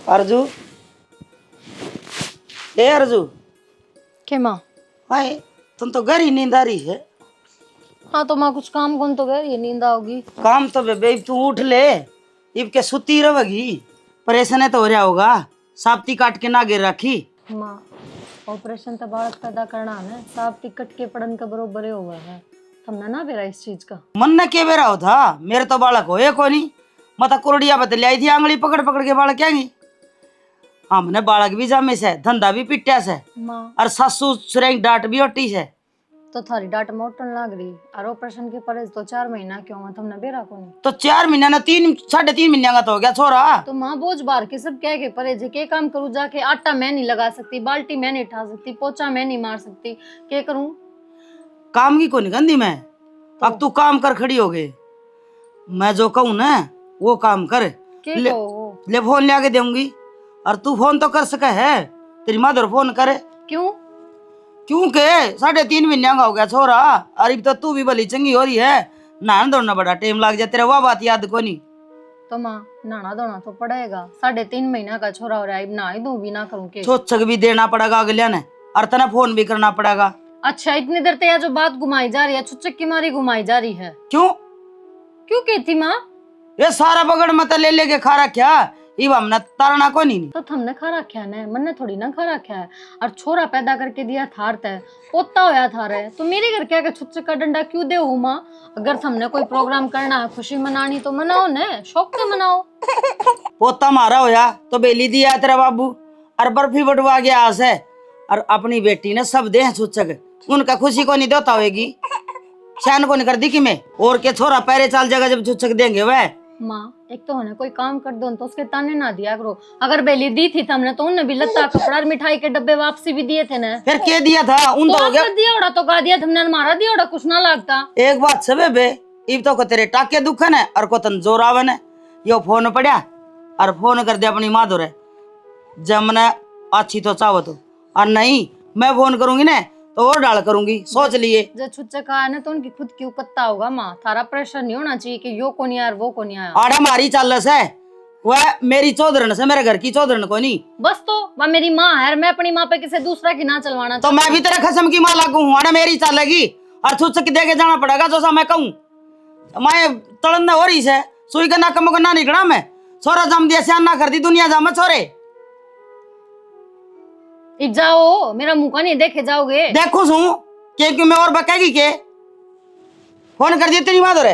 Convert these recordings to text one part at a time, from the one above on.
अर्जू, ए अर्जू, के माँ? हाय तुम तो घर ही नींद आ रही है। हाँ तो माँ कुछ काम कौन तो गए, ये नींद आओगी। काम तो बेबे तू उठ ले, इब के सुती रहेगी। परेशान तो हो रहा होगा, साप्ती काट के ना गिर रखी। माँ ऑपरेशन तो बालक पैदा करना है, साफ टिकट के पड़न के बरोबर हो गया है। हमने ना बेरा इस चीज का मन न के बेरा हो था, मेरे तो बालक होए को नहीं। मत कुरडिया बतल आई थी, आंगली पकड़ पकड़ के बालक क्या गई। हमने बालक भी जामे से, धंधा भी पिट्या से, माँ। और सासू सुरेंग डांट भी ओटी से। तो थारी डांट मोटन लाग रही और ऑपरेशन के परेज तो 4 महीना क्यों है, तुमने बेरा को नहीं। तो 4 महीना ना 3 साढ़े 3 महीने का तो हो गया छोरा। तो माँ बोझ बार के सब कह के परेज के काम करूँ, जाके आटा मैं नहीं लगा सकती, बाल्टी मैं नहीं उठा सकती, पोछा मैं नहीं मार सकती, क्या करूँ। काम की को नहीं गंदी मैं। अब तू काम कर खड़ी हो गई, मैं जो कहूँ ना वो काम कर। के ले, कहो? ले फोन ले आके दूंगी, और तू फोन तो कर सके है, तेरी मदर फोन करे। क्यों? क्योंकि 3.5 महीने का हो गया छोरा, और अब तो तू भी भली चंगी हो रही है। नहाना धोना बड़ा टाइम लग जाए, तेरा वह बात याद को नहीं। तो माँ नहाना धोना तो पड़ेगा, 3.5 महीना का छोरा हो रहा है, नहा ही दूं भी ना करूँ के। छोचक भी देना पड़ेगा अगले ने, और तना फोन भी करना पड़ेगा। अच्छा इतनी देर तक जो बात घुमाई जा रही है, छुच्चक की मारी घुमाई जा रही है। क्यों? क्यों कहती माँ? ये सारा बगड़ मत ले लेके खा रखा, इब हमने तारना को नहीं। तो हमने खा रखा है ना, मन ने थोड़ी ना खा रखा है। और छोरा पैदा करके दिया थार तय, पोता होया थार है, तो मेरे घर क्या छुच्चक का डंडा क्यों दे हो माँ? अगर हमने कोई प्रोग्राम करना है, खुशी मनानी तो मनाओ न, शौक से मनाओ। पोता मारा होया तो बेली दिया तेरा बाबू, और बर्फी बटवा गया आज है, और अपनी बेटी ने सब दे छुच्चक, उनका खुशी को नहीं देता होगी, शैन को नहीं कर दी कि मैं और के छोरा पैरे चाल जाएगा जब छुच्चक देंगे वह। माँ एक तो होने कोई काम कर दो तो उसके ताने ना दिया करो। अगर बेली दी थी हमने तो उन्हें भी लत्ता कपड़ा और मिठाई के डब्बे वापसी भी दिए थे ना। फिर क्या दिया था उन तो हो गया दिया ओड़ा तो कहा दिया तुमने, मारा दिया ओड़ा कुछ ना लगता। एक बात सब बे, इब तो को तेरे टाके दुखन है और को तन जोर आवन है। यो फोन पड़ा और फोन कर दे अपनी माँ दो, जब मैंने अच्छी तो चाहो तो, और नहीं मैं फोन करूंगी ना तो और डाल करूंगी, सोच लिए। जब छुच्चक आया ना तो उनकी खुद की उपत्ता होगा माँ, थारा प्रेशर नहीं होना चाहिए कि यो को नहीं आया वो को नहीं आया। आड़ा मारी चालस है वह, मेरी चौधरन से, मेरे घर की चौधरन को नहीं। बस तो वह मेरी माँ है, मैं अपनी माँ पे किसी दूसरा की ना चलवाना। तो मैं भी तेरा खसम की माँ लागू हूँ, आड़ा मेरी चालेगी और छुच्चक दे के जाना पड़ेगा जो सा मैं कहूँ। मैं तड़न हो रही से सुई का नाकम को ना निकला, मैं छोरा जम दिया सियान ना कर दी दुनिया जम छोरे। जाओ मेरा मुंह का नहीं देखे जाओगे। देखो सू क्यों मैं और बकेगी के फोन कर दिए तेरी माँ रे,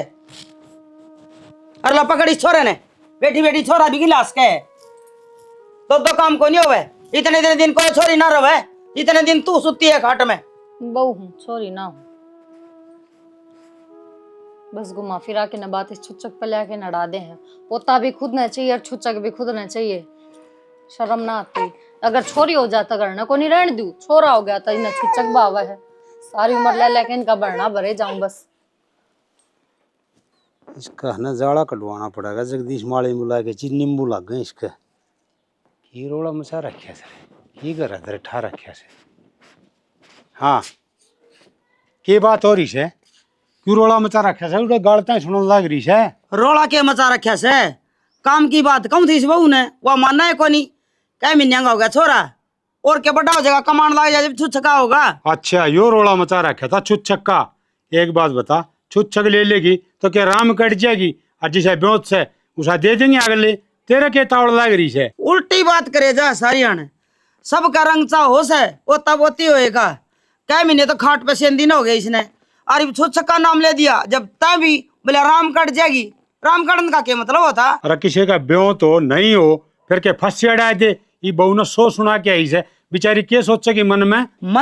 अरे पकड़ी छोरे ने, बेटी बेटी छोरा भी गिलास के तो काम को नहीं होवे। इतने दिन कोई छोरी ना रहे, इतने दिन तू सुती है खाट में। बहू हूँ छोरी ना हूँ, बस घुमा फिरा के न बात इस छुच्चक पे लेके नड़ा दे हैं। पोता भी खुद न चाहिए और छुच्चक भी खुद न चाहिए, शर्म ना आती। अगर छोरी हो जाता करना को नहीं रहने दू, छोरा हो गया था इन्हें छुच्चक बावा है, सारी उम्र ले लेके इनका भरना भरे जाऊं बस। इसका है ना जाड़ा कटवाना पड़ेगा, जगदीश माली मिला के चीज नींबू लग गए इसका। की रोड़ा मचा रखा से, की कर रहा ठा रखा से। हाँ के बात हो रही है, क्यों रोड़ा मचा रखा से, उड़ा गालता सुनने लग रही है। रोड़ा के मचा रखा से, काम की बात कहूं थी इस बहू ने, वह मानना है कोनी। क्या महीने का हो गया छोरा, और क्या बड़ा हो जाएगा, कमान लग जाए जब छुच्छका होगा। अच्छा यो रोड़ा मचा रखा था छुच्छक का। एक बात बता, छुच्छक ले लेगी तो क्या राम कट जाएगी, और जिसे ब्योत से उसा दे देंगे अगले, तेरे के तावड़ लग रही है। उल्टी बात करे जा सारिया ने, सबका रंग चा हो से वो तब होती होएगा। क्या महीने तो खाट पे सेंदिन हो गए इसने, और छुच्छक का नाम ले दिया, जब तय भी बोले राम कट जाएगी। राम कटन का क्या मतलब होता? अरे किसी का ब्यों तो नहीं हो फिर के फंस चढ़ा दे, ये बहू ने सो सुना के आई से, बेचारी के सोचेगी मन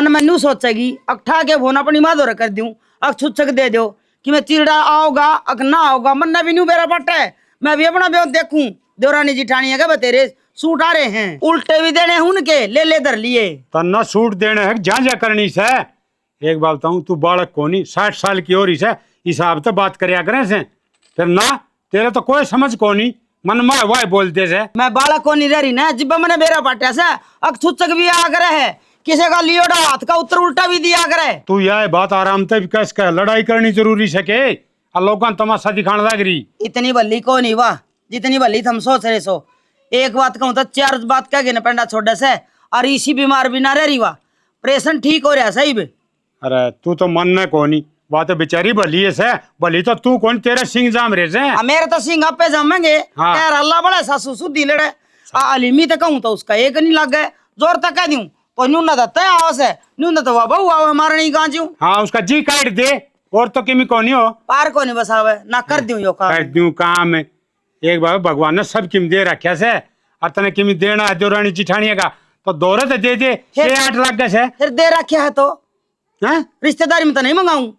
में नू सोचेगी अकठा के फोन अपनी माँ दौरा कर दूं, अक छुच्छक दे दो कि मैं चिड़ा आओगा अक ना आओगा, मन ने भी नू बेरा पट्टा है। मैं भी अपना ब्यों देखूं, देवरानी जिठानी है क्या तेरे सूट आ रहे हैं, उल्टे भी देने उनके ले धर लिए। तन्ना सूट देने है जा जा करनी से। एक बात बताऊं, तू बालक कोनी 60 साल की हो रही से, हिसाब तो बात करया करे से, फिर ना तेरे तो कोई समझ कोनी, मन में वाय बोलते से। मैं बालक को नहीं रह रही ना, जिब्बा मैंने बेरा पाटा से अक छुच्छक भी आ करे है, किसी का लियोड़ा हाथ का उत्तर उल्टा भी दिया करे। तू यह बात आराम से कस का लड़ाई करनी जरूरी सके, और लोगों तमाशा दिखाने लग रही। इतनी भली को नहीं वाह जितनी भली थम सोच रहे सो। एक बात कहूँ तो चार बात कह गए ना पेंडा छोड़े से, और इसी बीमार भी ना रह रही वा, प्रेशन ठीक हो रहा सही बे। अरे तू तो मन में कोनी, बात बेचारी भली है से, भली तो तू कौन, तेरे सिंह जाम रे से। मेरे तो सिंह आपे जमेंगे। हाँ। यार अल्लाह बड़ा सासू सुधी लड़े अलीमी तो कहूँ तो उसका एक नहीं लग गए, जोर तक कह दूं तो न्यू न दत्ता आवास है, न्यू न तो वह बहु आवे हमारे नहीं गांजू। हाँ उसका जी काट दे, और तो किमी कोनी हो पार को नहीं बसावे ना कर दूं यो काम। कर दूं काम है। एक बार भगवान ने सब किम दे रखा से, और तने किमी देना है देवरानी जिठानी का, तो दौरे तो दे दे, 6-8 लाख का से। फिर दे रखा है तो हैं? रिश्तेदारी में तो नहीं मंगाऊं।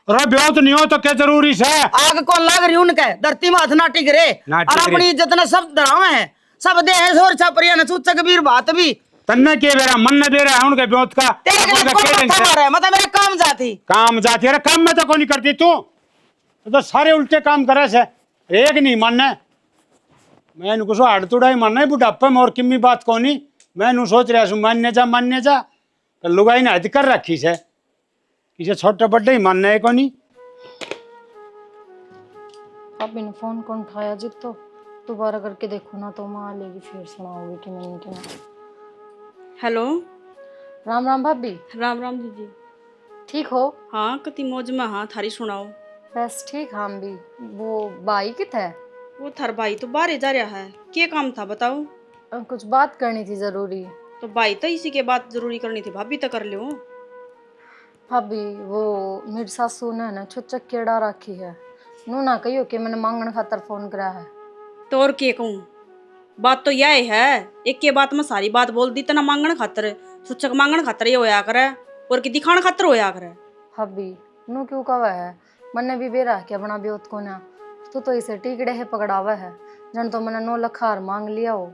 अरे ब्याह तो नहीं हो तो क्या जरूरी से। आग कौन लाग रही उनके, धरती में हाथ ना टिक रे, ना और टिक रे। अपनी इज्जत ने सब डरावे हैं, सब दे है सोर छपरिया ने चूचक वीर बात भी। तन्ने के बेरा मन ने बेरा है उनके ब्याह का, तेरे के लिए उनका कौन क्या मत्था टेंशन? मारा है, मतलब मेरे काम जाती। काम जाती है, काम में तो कोई नहीं करती तू, तो सारे उल्टे काम करे से, एक नहीं मानना। मैं इनको सो हाड़ तुड़ाई मानना है बुढ़ापे में, और किम्मी बात कोनी। मैं नु सोच रहा हूँ मान्य जा, तो लुगाई ने हद कर रखी से, किसी छोटे बड़े ही मानना है कोनी। अभी ने फोन कौन उठाया जी, तो दोबारा करके देखो ना तो माँ लेगी, फिर सुनाओगी कि मैंने क्या। हेलो, राम राम भाभी। राम राम दीदी। ठीक हो? हाँ कति मौज में, हाँ थारी सुनाओ। बस ठीक हम भी। वो बाई कित है? वो थार भाई तो बाहर जा रहा है, क्या काम था बताओ। कुछ बात करनी थी जरूरी। तो भाई तो इसी के बात जरूरी करनी थी, भाभी तो कर लो। भाभी वो मेरी सासू ने ना छुच्चक केड़ा रखी है, नू ना कहियो कि मैंने मांगने खातर फोन करा है। तो और क्या कहूँ, बात तो यह है, एक के बात में सारी बात बोल दी, तना मांगण खातर सुचक मांगण खातर ये होया करे, और की दिखाण खातर होया करे। भाभी नू क्यों कहा है, मैंने भी बेरा क्या बना ब्योत को ना, तो इसे टिकड़े है पकड़ावा है, जन तो मैंने 9 लाख हार मांग लिया हो।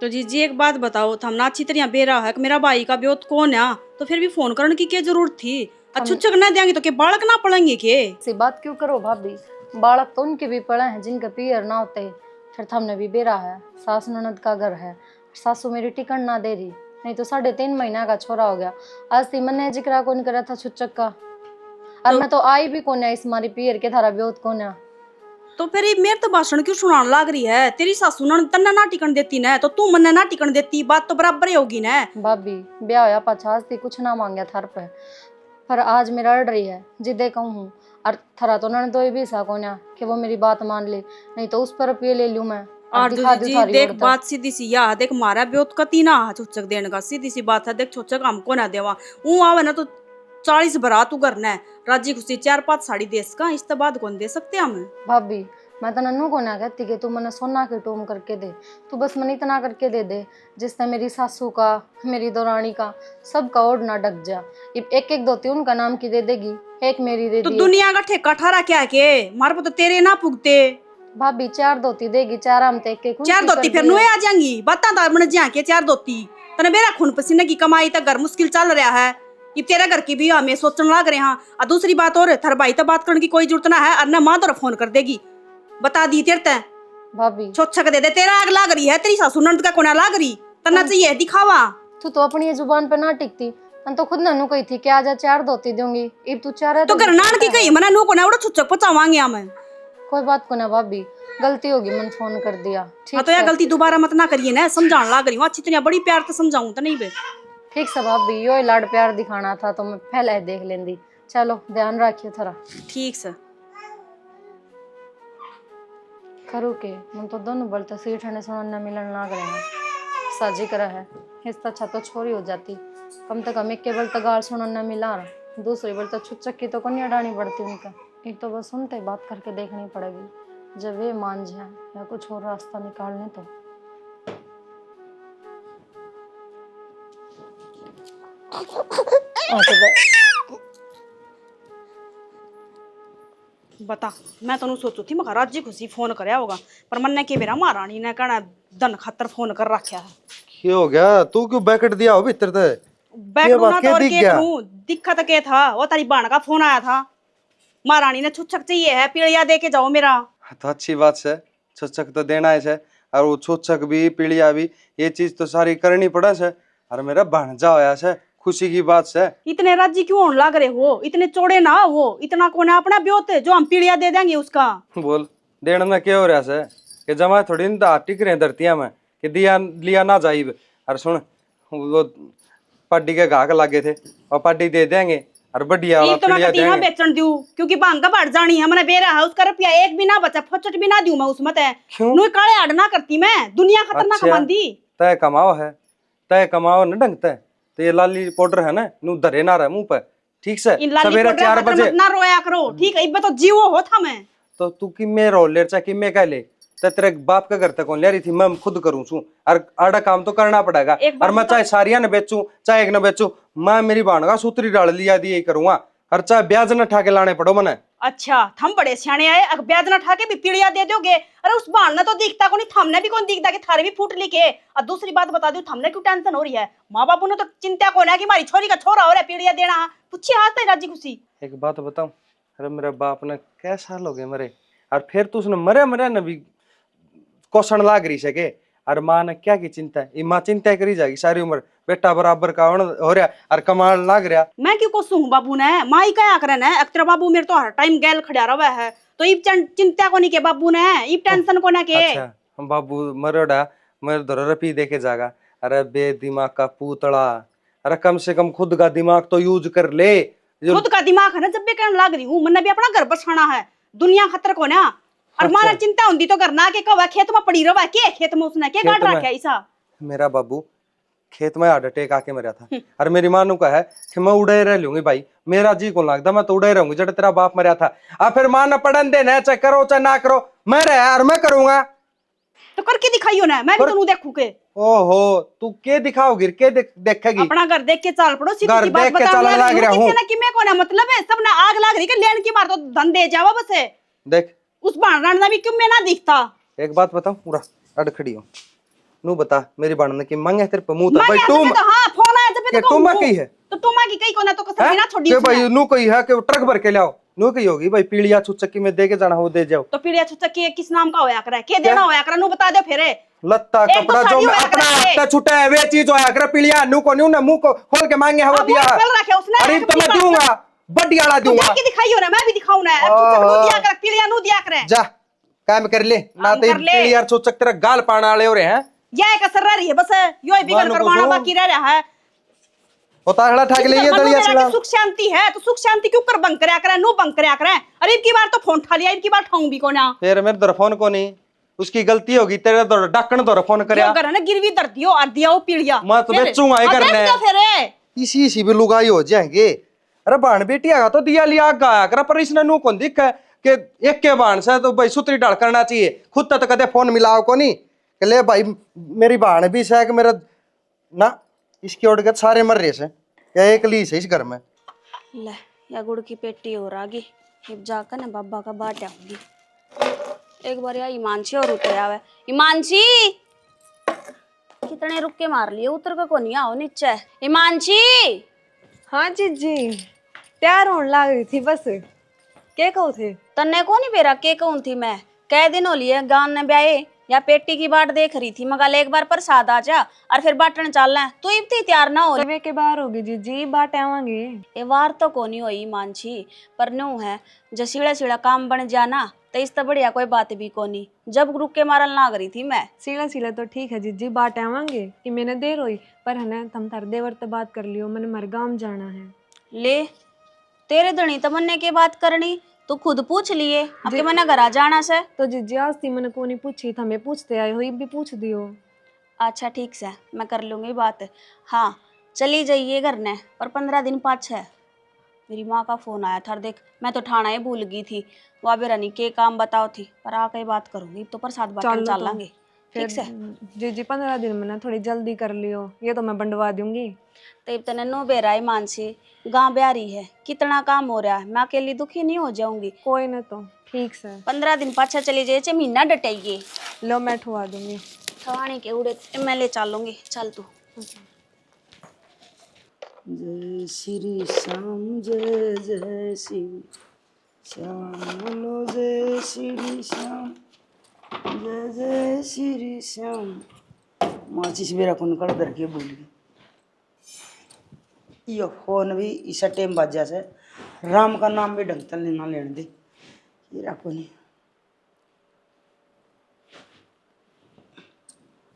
तो जी एक बात बताओ, तो हम ना अच्छी तरह बेरा है कि मेरा भाई का ब्योत कौन है, तो फिर भी फोन करने की क्या जरूरत थी। अच्छुचक ना देंगे तो क्या बालक ना पड़ेंगे के। ऐसी बात क्यों करो भाभी, बालक तो उनके भी पड़े हैं जिनके पियर ना होते। फिर हमने भी बेरा है, सास ननद का घर है, सासू मेरी टिकट ना दे रही, नहीं तो 3.5 महीना का छोरा हो गया। आज ती मैंने जिक्र को नहीं करा था छुच्चक का, और मैं तो आई भी कोने इस मारी पियर के थारा ब्योत कोने। तो फिर ये मेरे तो भाषण क्यों सुनाने लाग रही है, तेरी सासू ने तन्ने ना टिकन देती ना, तो तू मन्ने ना टिकन देती, बात तो बराबर ही होगी ना। भाभी ब्याह होया पाछा आज ती कुछ ना मांगया थार पे, पर आज मेरा अड़ रही है जिदे कहूँ, और थरा तो उन्होंने तो भी सा कोन्या कि वो मेरी बात मान ले, नहीं तो उस पर रुपये ले लूं मैं और दिखा दूं जी थारी देख औरत। बात सीधी सी या देख, मारा ब्योत कती ना छुच्चक देने का, सीधी सी बात है। देख छुच्चक हमको ना देवा, ऊ आवे ना तो 40 बरात तू करना है, राजी खुशी 4-5 साड़ी देस का, इस बाद कौन दे सकते हम। भाभी मैं तो नन्नू को ना कहती कि तू मैंने सोना के टोम करके दे, तू बस मैंने इतना करके दे दे जिससे मेरी सासू का, मेरी दौरानी का, सबका ओढ़ ना डक जा। एक धोती उनका नाम की दे देगी, एक मेरी दे तो दी। दुनिया का ठेका ठहरा क्या के, मारे तो तेरे ना पुगते। भाभी 4 धोती देगी, 4 हम ते के 4 धोती फिर नुए आ जाएंगी, बता था मैंने जा के 4 धोती, तने मेरा खून पसीने की कमाई तक घर मुश्किल चल रहा है, ये तेरे घर की भी हमें सोचने लग रहे हैं। और दूसरी बात और, थार भाई तो बात करने की कोई जरूरत ना है, और ना माँ तो फोन कर देगी, बता दी तेरे ते भाभी छोच्छक दे दे, तेरा आग लाग रही है, तेरी सासू नंद का कोना लाग रही, तना चाहिए दिखावा। तू तो अपनी ये जुबान पे ना टिकती, मैं तो खुद नन्नू कही थी कि आज 4 धोती दूंगी, इब तू 4 है तो घर नान की कही मना नो को ना उड़ा छुच्चक पचावांगे हम। कोई बात को ना भाभी, गलती होगी, मैंने फोन कर दिया। ठीक हाँ तो यार गलती दोबारा मत ना करिए ना, समझाने लाग रही हूँ अच्छी तरह, बड़ी प्यार तो समझाऊं तो नहीं बे। ठीक से भाभी, यो लाड प्यार दिखाना था तो मैं पहले देख लेंदी। चलो ध्यान रखियो थोड़ा। ठीक से करू के मन तो दोनों बल तो सीट हने सुनने मिलन लाग रहे हैं, साजी करा है हिस्सा अच्छा तो छोरी हो जाती, कम से कम एक के बल तो गाल सुनने मिला, दूसरी बल तो छुच्चक की तो कन्या डानी पड़ती उनका। एक तो बस सुनते बात करके देखनी पड़ेगी, जब वे मान जाए या कुछ और रास्ता निकालने तो। बता, मैं तो सोचू थी मैं राजी खुशी फोन करया होगा, पर मन्ने के मेरा महारानी ने कहना धन खातर फोन कर रखा है। क्या हो गया, तू क्यों बैकट दिया हो भीतर ते? बैकरूना तो और क्या करूं, दिक्कत क्या था, वो तारी बहन का फोन आया था, महारानी ने छुच्छक चाहिए है, पीड़िया दे के जाओ मेरा। तो अच्छी बात है, छुच्छक तो देना है, और वो छुच्छक भी पीड़िया भी ये चीज तो सारी करनी पड़ा है, और मेरा भांजा होया है, खुशी की बात है। इतने राजी क्यों होने लग रहे हो, इतने चौड़े ना हो, इतना कौन है अपना ब्योत है जो हम पीड़िया दे देंगे उसका। बोल देने में क्या हो रहा है? कि जमा थोड़ी ना टिक रहे धरतिया में कि दिया लिया ना जाइब। और सुन वो पार्टी के घाक लागे थे और पार्टी दे देंगे और बढ़िया वाला एक तो मैं पीलिया कती ना देंगे। बेचन दूं क्योंकि भांगा बढ़ जानी है मैंने बेरा है उसका रुपया एक भी ना बचा फचट भी ना दूं मैं उसमें ते क्यों? नु काले आड़ ना करती मैं दुनिया खतरनाक अच्छा, मंदी तय कमाओ है, तय कमाओ न ढंग तय। तो ये लाली पाउडर है ना नू धरे ना रहे मुंह पे, ठीक से इन लाली सवेरे पोडरा 4 खातर बजे। मत ना रोया करो ठीक है इब्बे तो जीवो हो था मैं तो तू कि मैं रो ले चाहे कि मैं कह ले तो तेरे बाप का घर तक कौन ले रही थी, मैं खुद करूँ छू और आड़ा काम तो करना पड़ेगा। एक बात और मैं बता- चाहे सारिया न बेचूं चाहे एक न बेचूं, मैं मेरी बाण का सूत्री डाल लिया दी यही करूंगा। और चाहे ब्याज न ठा के लाने पड़ो मने। अच्छा थम बड़े सियाने आए अगर ब्याज ना ठा के भी पीड़िया दे दोगे। अरे उस बाण ने तो दिखता को नहीं थमने भी कौन दिखता कि थारे भी फूट ली के। और दूसरी बात बता दूं थमने क्यों टेंशन हो रही है, माँ बापू ने तो चिंता को ना कि हमारी छोरी का छोरा हो रहा है पीड़िया देना पूछी हाथ है राजी खुशी। एक बात बताऊं, अरे मेरे बाप ने क्या साल हो गए मरे, और फिर तो उसने मरे मरे न भी कोसण लाग रही सके। और माँ ने क्या की चिंता है, ये माँ चिंता करी जाएगी सारी उम्र बेटा बराबर का हो रहा और कमाल लाग रहा। मैं क्यों कोसू हूँ बाबू ने माँ ही क्या करना है अक्तर बाबू मेरे तो हर टाइम गैल खड़ा रहा है तो इब चिंता को नहीं के बाबू ने इब टेंशन को ना के। अच्छा हम बाबू मरोड़ा मेरे धर रपी देखे जागा। अरे बे दिमाग का पूतड़ा, अरे कम से कम खुद का दिमाग तो यूज कर ले। जो खुद का दिमाग है ना जब भी कहने लग रही हूँ मैंने भी अपना घर बसाना है दुनिया खतर को ना। और अच्छा। मारा चिंता होती तो करना के कवा खेत में पड़ी रहा के खेत में उसने के खेत गाड़ में? रखा ऐसा। मेरा बाबू खेत में हार्ट अटैक आके मरा था और मेरी माँ नु कहा है कि मैं उड़े रह लूंगी भाई, मेरा जी को लगता मैं तो उड़े रहूंगी जब तेरा बाप मरा था। अब फिर माँ ने पढ़न देना चाहे करो चाहे ना करो, मैं रहा और मैं करूंगा। तो करके दिखाइयो ना मैं भी तो देखू के। ओहो तू के दिखाओगी के देखेगी? अपना घर देख के चाल पड़ो सीधी घर सी बात देख के बता चालन लाग रहा हूं। कि मैं को ना मतलब है सब ना आग लाग रही के लेन की मार तो धन दे जावा बस है। देख उस भांडा ना भी क्यों मैं ना दिखता। एक बात बताऊं पूरा अड़ खड़ी हो नू बता मेरी बाण ने की मांगे तेरे पे मुंह था भाई मैं तुम तो हां फोन आया जब के तो तुम कही है तो तुम की कहीं को ना तो कसम ना छोड़ी के भाई नू कही है कि ट्रक भर के लाओ, नू कही होगी भाई पीलिया छुचक्की में दे के जाना हो दे जाओ। तो पीड़िया छुच्चा के किस नाम का होया करे के देना होया करे नू बता दे फिर। लत्ता एक तो कपड़ा जो साड़ी मैं होया अपना करे। हफ्ता छुटा है वे चीज होया कर पीलिया नू को न्यू ना मुंह को खोल के मांगे हवा अब दिया मुंह खोल रखे उसने, अरे एक तो मैं अपनी दूंगा बढ़िया वाला तू दूंगा। जाके दिखाइयो ना मैं भी दिखाऊं ना छुच्चा नू दिया कर पीड़िया नू दिया करे जा काम कर ले ना काम तो कर ले। पीलिया छुचक तेरा गाल पाना वाले हो रहे हैं। ये कसर रह रही है बस यो ही बिगड़ मानो करवाना कुछ हो। बाकी रह रहा है। होता हड़ा ठाक ले ये इसका दलिया मेरा छिड़ा की सुख शांति है तो सुख शांति क्यों कर बंक करया करे नू बंक करया करे। अरे इनकी बार तो फोन उठा लिया इनकी बार ठाऊं भी को ना फिर मेरे दर फोन को नहीं उसकी गलती होगी तेरे दर डकन दर फोन यो करया कर ना गिरवी दर दियो और दिया वो पीड़िया मैं तो बेचूंगा ही करने। फिर इसी भी लुगाई हो जाएंगे। अरे बाण बेटी आगा तो दिया लिया गाया कर पर इसने नू कौन दिखा कि एक के बाण से तो भाई सुतरी डाल करना चाहिए, खुद तक कदे फोन मिलाओ को नहीं कि ले भाई मेरी बाण भी से कि मेरा ना इसकी ओर के सारे मर रहे से या एक ली से इस घर में। ले या गुड़ की पेटी हो रागी हिब जाकर ना बाबा का बाट आऊंगी एक बार। या ईमानसी और उतर आवे ईमानसी कितने रुक के मार लिए उतर का कोनी आओ नीचे ईमानसी। हाँ जीजी तैयार होने लग रही थी बस क्या कहो थे तन्ने को नहीं बेरा के कहूं थी मैं कह दिन हो लिए गान ने ब्याहे या पेटी की बाट देख रही थी मगा एक बार प्रसाद आ जा और फिर बाटन चलना है तू इब तैयार ना हो। तवे के बाहर होगी जीजी बाट आवांगे। ये वार तो कोनी होई मानसी पर न्यू है जो सीढ़ा सीढ़ा काम बन जाना तो इस तो बढ़िया कोई बात भी कोनी जब रुक के मारल लाग रही थी मैं। सीला सीला तो ठीक है जीजी बाट आवांगे कि मैंने देर होई पर है ना तुम थार देवर तो बात कर लियो मैंने मरगाम जाना है। ले तेरे धनी तमन्ने के बात करनी तू खुद पूछ लिए अब के मैंने घर आ जाना से। तो जीजी आज थी मैंने को नहीं पूछी था मैं पूछते आए हो भी पूछ दियो। अच्छा ठीक से मैं कर लूंगी बात। हाँ चली जाइए घर ने पर 15 दिन पाछे मेरी माँ का फोन आया था देख मैं तो ठाना ही भूल गई थी वह बेरानी के काम बताओ थी पर आके ही बात करूंगी तो प्रसाद बाटन चल लांगे ठीक से। जीजी 15 दिन में ना थोड़ी जल्दी कर लियो ये तो मैं बंटवा दूंगी। तो तने नो बेराई मानसी गाँव ब्यारी है कितना काम हो रहा है मैं अकेली दुखी नहीं हो जाऊंगी। कोई ना तो ठीक से 15 दिन पाछा चली जाए महीना डटेगी लो मैं ठुआ दूंगी ठवानी के उड़े मैं ले चलूंगी चल तू। जय श्री श्याम जय जय श्री श्याम बोलो जय श्री श्याम जय जय श्री श्याम। माचिस मेरा कौन कर दर के भूल गई यो फोन भी इस टाइम बाजा से राम का नाम भी ढंग तक लेना लेने दे ये रखो नहीं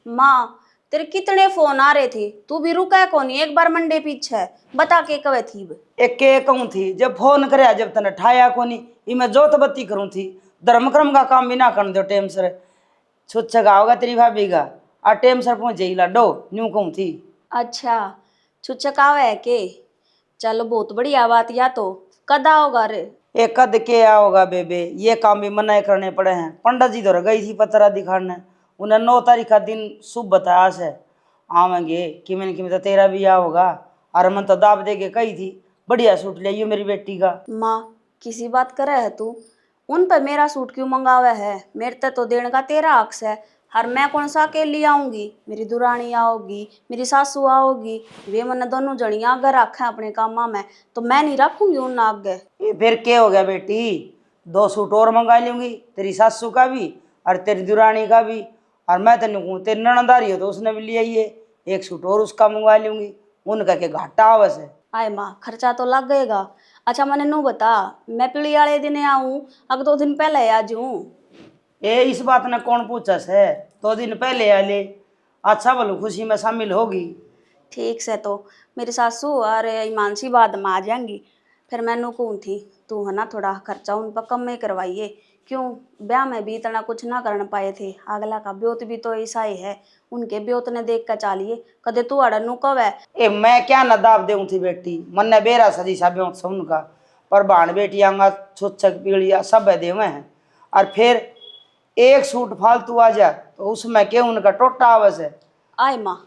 माँ तेरे कितने फोन आ रहे थे, तू भी रुका है कौन, एक बार मंडे पीछे बता के कवे थी बे? एक के कहूँ थी जब फोन करे जब तने ठाया कोनी ई मैं जोत बत्ती करूँ थी, धर्म कर्म का काम भी ना कर दो टेम सर। छुच्छगा होगा तेरी भाभी का आ टेम सर पहुंचे लाडो न्यू कहूँ थी। अच्छा छुचकावे है के, चलो बहुत बढ़िया बात। या तो कदा होगा रे? एक कद के आओगा बेबे, ये काम भी मना करने पड़े हैं। पंडित जी तो गई थी पतरा दिखाने, उन्हें 9 तारीख का दिन शुभ बताया से आवेंगे कि मैंने तो तेरा भी होगा। और मन तो दाब दे के कही थी बढ़िया सूट ले मेरी बेटी का। माँ किसी बात करे है तू, उन पर मेरा सूट क्यों मंगावे है? मेरे ते तो देने का तेरा हक है। हर मैं कौन सा अकेली आऊंगी, मेरी दुरानी आओगी, मेरी सासू आओगी, वे मैंने दोनों जनिया अगर रखे अपने कामा में, तो मैं नहीं रखूंगी उन आगे। ये फिर क्या हो गया बेटी, 2 सूट और मंगा लूंगी, तेरी सासू का भी और तेरी दुरानी का भी। और मैं तेन कहूँ तेरी ननदारी हो तो उसने भी लिया ये 1 सूट और उसका मंगवा लूंगी, उनका के घाटा आवे से। आए माँ खर्चा तो लग गएगा। अच्छा मैंने नू बता, मैं पीली वाले दिन आऊँ अगर 2 दिन पहले आ जाऊँ? ए इस बात ने कौन पूछा से, 2 दिन पहले आ ले, अच्छा बोलो खुशी में शामिल होगी। ठीक से तो मेरी सासू और ईमानसी बाद में आ जाएंगी। फिर मैनू कहूँ थी तू है ना थोड़ा खर्चा उन पर कम में करवाइए, क्यों ब्याह में भी इतना कुछ ना कर पाए थे। अगला का ब्योत भी तो ऐसा ही है, उनके ब्योत ने देख कर चालिए कदे तू अड़ा नू कव है। ए मैं क्या न दाब देऊँ थी बेटी, मन ने बेरा सजी सा ब्यों से उनका, पर भाण बेटी आंगा छुच्छक पीड़िया सब देवे हैं। और फिर 1 सूट फालतू आ जा तो उसमें क्यों उनका टोटा आवे से। आए माँ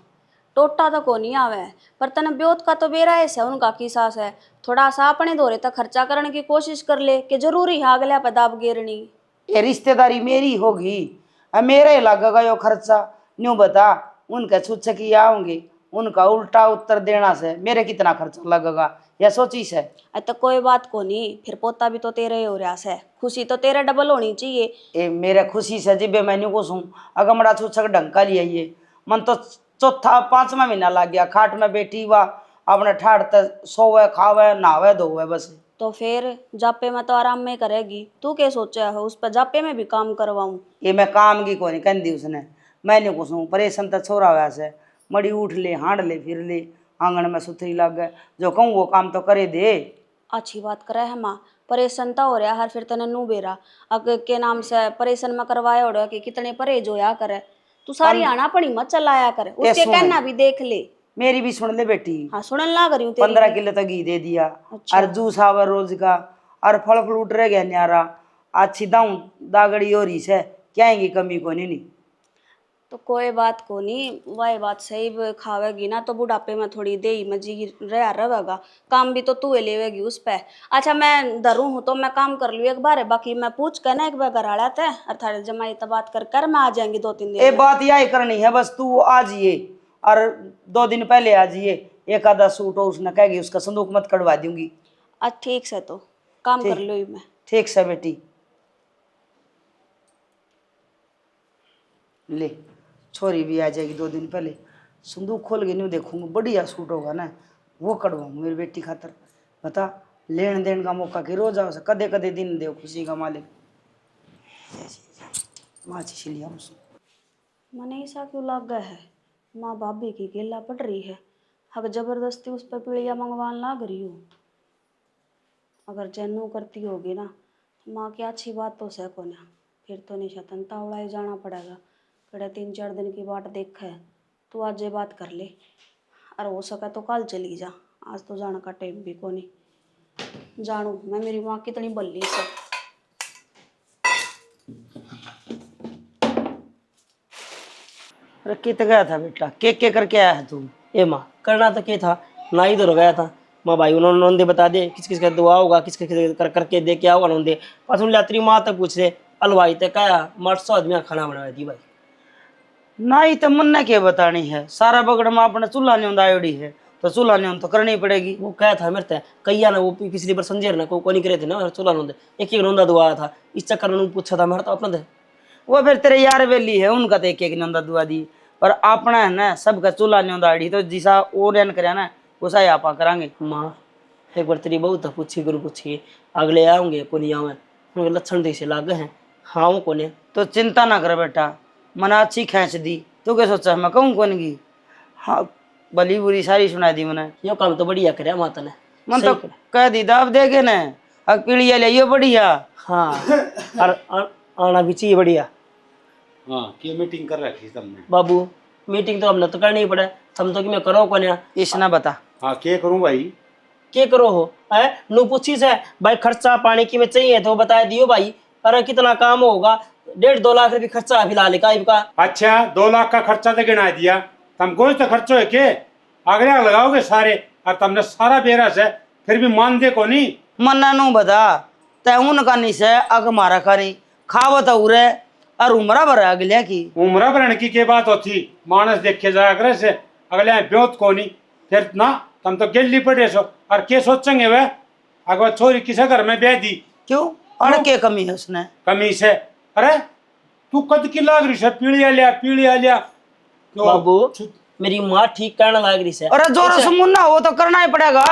टोटा तो को नहीं आवे, पर तने ब्योत का तो बेरा ऐसा उनका की सास है। थोड़ा सा अपने दौरे तक खर्चा करने की कोशिश कर ले, कि जरूरी है अगला पे दाब गिरनी। ये रिश्तेदारी मेरी होगी, अब मेरे ही लगेगा यो खर्चा। न्यू बता उनके छुच्छकी आऊंगी, उनका उल्टा उत्तर देना से मेरे कितना खर्चा लगेगा या सोची से। तो कोई बात को नहीं, फिर पोता भी तो तेरे ही हो रहा है, खुशी तो तेरे डबल होनी चाहिए। ए मेरे खुशी से जिबे मैंने को सूँ अगर मड़ा छुच्छक ढंग का लिया ये मन तो 4-5वां महीना लग गया खाट में बैठी हुआ अपने ठाड़ तक सोवे खावे नहावे धोवे बस। तो फिर जापे में तो आराम में करेगी, तू क्या सोचा है उस पर जापे में भी काम करवाऊं? ये मैं काम की कोनी कह दी उसने, मैंने कुछ हूँ परेशान तो छोरा वैसे मड़ी उठ ले हांड ले फिर ले आंगन में सुथरी लग गए, जो कहूँ वो काम तो करे दे। अच्छी बात करे है माँ, परेशान तो हो रहा हर फिर तने नू बेरा अग के नाम से परेशान में करवाया हो कि कितने परहेज होया करे। तू सारी आना पड़ी मत चलाया कर, उसके सुन। कहना भी देख ले। मेरी भी सुन ले बेटी, हाँ सुनन लाग रही हूँ तेरी। 15 किलो तक घी दे दिया। अच्छा। और जूस आवर रोज का, और फल फ्रूट रह गया न्यारा, अच्छी दाऊं दागड़ी हो रही से क्या की कमी को नहीं। तो कोई बात को नहीं, वही बात सही खावेगी ना तो बुढ़ापे में थोड़ी दे मजी रहेगा, काम भी तो तू लेवेगी उस पे। अच्छा मैं धरू हूँ तो मैं काम कर लूँ एक बार, बाकी मैं पूछ कर ना एक बार घर आड़ा थे अर्थात जमाई तो बात कर मैं आ जाएंगी 2-3 दिन ये में। बात यही करनी है बस, तू आ जाइए और 2 दिन पहले आ जाइए, एक आधा सूट हो उसने कहेगी उसका संदूक मत कटवा दूंगी। अच्छा ठीक से तो काम कर लो मैं। ठीक से बेटी ले, छोरी भी आ जाएगी 2 दिन पहले, संदूक खोल के नहीं देखूंगा बढ़िया सूट होगा ना वो कटवाऊँ मेरी बेटी खातर। बता लेन देन का मौका कि रोज आओ कदे कदे दिन दे खुशी का मालिक। माची लिया मने ऐसा क्यों लग गया है, माँ भाभी की गेला पड़ रही है, अब जबरदस्ती उस पर पीड़िया मंगवान लाग रही हूँ। अगर जैनू करती होगी ना तो माँ की अच्छी बात तो सह को ना, फिर तो निशतन तावड़ा जाना पड़ेगा। कड़े 3-4 दिन की बात देख है, तू आज ये बात कर ले और हो सका तो कल चली जा, आज तो जाने का टाइम भी को नहीं। जानू मैं मेरी माँ कितनी बल्ली से। अरे कित गया था बेटा, के करके आया है तू? ए माँ करना तो क्या था, ना ही तो गया था माँ भाई उन्होंने नोंदे बता दे किस किस का दुआ होगा, किस किस कर करके दे के आओगा नोंदे पास उन यात्री माँ तक पूछ रहे अलवाई तक क्या मठ 100 आदमी खाना बनवा दी भाई। ना ही तो मन ने क्या बतानी है, सारा बगड़ में अपने चूल्हा न्योंद आयोड़ी है तो चूल्हा न्योंद तो करनी पड़ेगी। वो क्या था मेरे ते कैया ना वो पिछली बार संजय ना को नहीं करे थे ना चूल्हा नोंदे एक नोंदा दुआ आया था, इस चक्कर में पूछा था मेरा तो अपना दे वो फिर तेरे यार वेली है उनका तो एक न्योंदा दुआ दी, पर अपना है ना सबका चूल्हा न्योंद आड़ी तो जिसा और रन करे ना उसा ही आपा करांगे। माँ एक बार तेरी बहुत पूछी गुरु पूछी अगले आऊंगे को नहीं आवे उनके लक्षण से लागे हैं हाँ को ने तो चिंता ना कर बेटा, मना अच्छी खींच दी तू क्या सोचा मैं कहूँ कौन की? हाँ भली बुरी सारी सुना दी मैंने। यो काम तो बढ़िया करे माता ने। मन तो कह दी दाब देखे न अब पीढ़िया ले यो बढ़िया। हाँ और आना भी चाहिए बढ़िया। हाँ की मीटिंग कर रखी तुमने? बाबू मीटिंग तो हमने तो करनी ही पड़े, हम तो कि मैं करो कौन इसना बता हाँ क्या करूँ भाई? के करो हो है नु पूछी से भाई खर्चा पानी की में चाहिए तो बता दियो भाई। अरे कितना काम होगा, 1.5-2 लाख रुपये खर्चा फिलहाल का। अच्छा 2 लाख का खर्चा तो गिना दिया तुमको तो खर्चो है के अगले लगाओगे सारे और तुमने सारा बेरा से फिर भी मान दे को नहीं। मन्ना नु बता तय उनका नहीं से अग मारा करी खावत उरे और उमरा भर अगले की उम्र भरण की के बात होती मानस देखे जाया करे से अगले ब्योत को नहीं फिर ना तुम तो गिल्ली पड़े सो और के सोचेंगे वे अगर छोरी किसे घर में ब्याह दी क्यों और के कमी है उसने? कमी से अरे तू कद की लाग रही है पीढ़िया लिया तो बाबू मेरी माँ ठीक करने लग रही है। अरे जोर से मुन्ना वो तो करना ही पड़ेगा।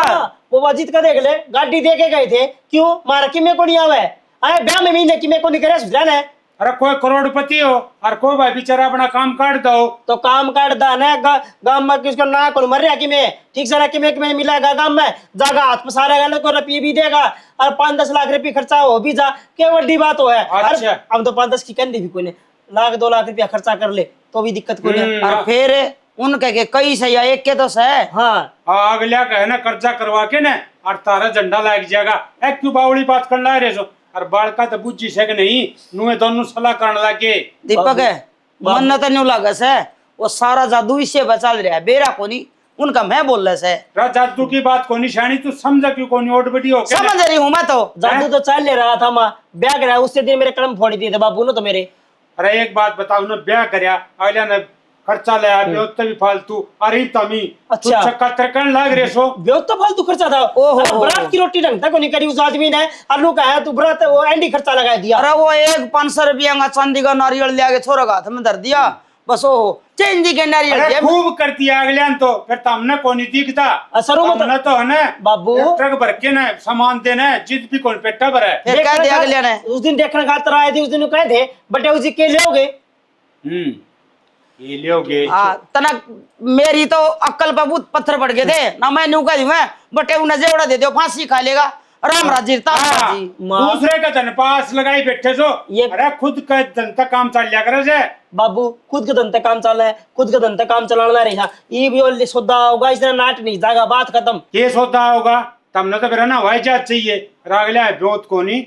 वो वाजिद का देख ले गाड़ी दे के गए थे, क्यों मारा कि मेरे को नहीं आवे आए ब्याह में महीने की मेरे को नहीं करे सुधारना है। अरे कोई करोड़पति हो और कोई भाई बेचारा अपना काम काट दो तो काम काट दाना गांव में किसको ना कौन मर रहा कि मैं ठीक से कि मैं मिलेगा गांव में जागा हाथ पसारेगा ना कोई रुपये भी देगा और 5-10 लाख रुपये खर्चा हो भी जा क्या बड़ी बात हो है। अच्छा। हम तो 5-10 की कंदी भी कोई नहीं, 1-2 लाख रुपया खर्चा कर ले तो भी दिक्कत कोई नहीं। और फिर उनके के कई सही है एक के तो सह। हाँ अगला कहे ना कर्जा करवा के ना और तारा झंडा लाग जाएगा एक क्यों बावड़ी बात करना है रे सो और बालका तो बुझी से नहीं नुए दोनों सलाह करने लगे। दीपक है मन तो नहीं लगा से वो सारा जादू इससे बचा रहा है बेरा को नहीं उनका मैं बोल रहा से जादू की बात को निशानी तू समझा क्यों कोनी ओट बड़ी हो समझ रही हूँ मैं तो जादू तो चल ले रहा था माँ ब्याह कराया उससे दिन मेरे कलम फोड़ दिए थे बाबू ने तो मेरे। अरे एक बात बताओ ना ब्याह करया अगला ने खर्चा लिया ब्योत भी फालतू अरे तमी अच्छा। तू चक्कर तरकन लाग रे सो ब्योत तो फालतू खर्चा था। ओहो। अरे बरात की रोटी ढंग तक नहीं करी उस आदमी ने आलू का है तू बरात वो एंडी खर्चा लगा दिया। अरे वो एक 500 रुपया का चांदी का नारियल लिया के छोरा का हाथ में धर दिया बस वो चेंजी के नारियल अरे दिया। खूब करती है अगले तो फिर तमने कोनी दिखता असरों में तमने तो है ना बाबू। ट्रक भर के ना सामान देना जिद भी कौन पेटा भरा है। फिर कह दिया अगले ने उस दिन देखने खातर आए थे उस दिन कहे थे बटे उसी के ले ये लियोगे तना मेरी तो अक्कल पर बहुत पत्थर पड़ गए थे ना मैं न्यू कह मैं बटे उन्हें जेवड़ा दे दो फांसी खा लेगा राम राजी जी। दूसरे का धन पास लगाई बैठे सो अरे खुद का धन तक काम चल लिया करे से बाबू खुद का धंधा काम चल रहा है खुद का धंधा काम चलाना रही ये भी सौदा होगा इस तरह नाट नहीं जाएगा बात खत्म। ये सौदा होगा तमने तो फिर ना हवाई जहाज चाहिए रागले है ब्योत को नहीं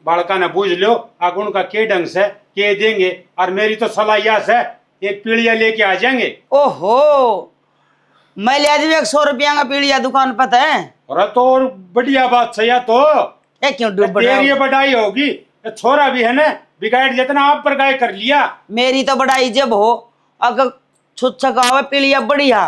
बालका ने बूझ लो आगुन का के ढंग से के देंगे और मेरी तो सलाह से एक पीढ़िया लेके आ जाएंगे। ओहो मैं ले दी 100 रुपया का पीढ़िया दुकान पर है। अरे तो और बढ़िया बात सही है तो ए क्यों डूब तेरी बढ़ाई होगी छोरा भी है ना बिगाड़ जितना आप पर गाय कर लिया। मेरी तो बढ़ाई जब हो अगर छुच्छक आवे पीलिया बढ़िया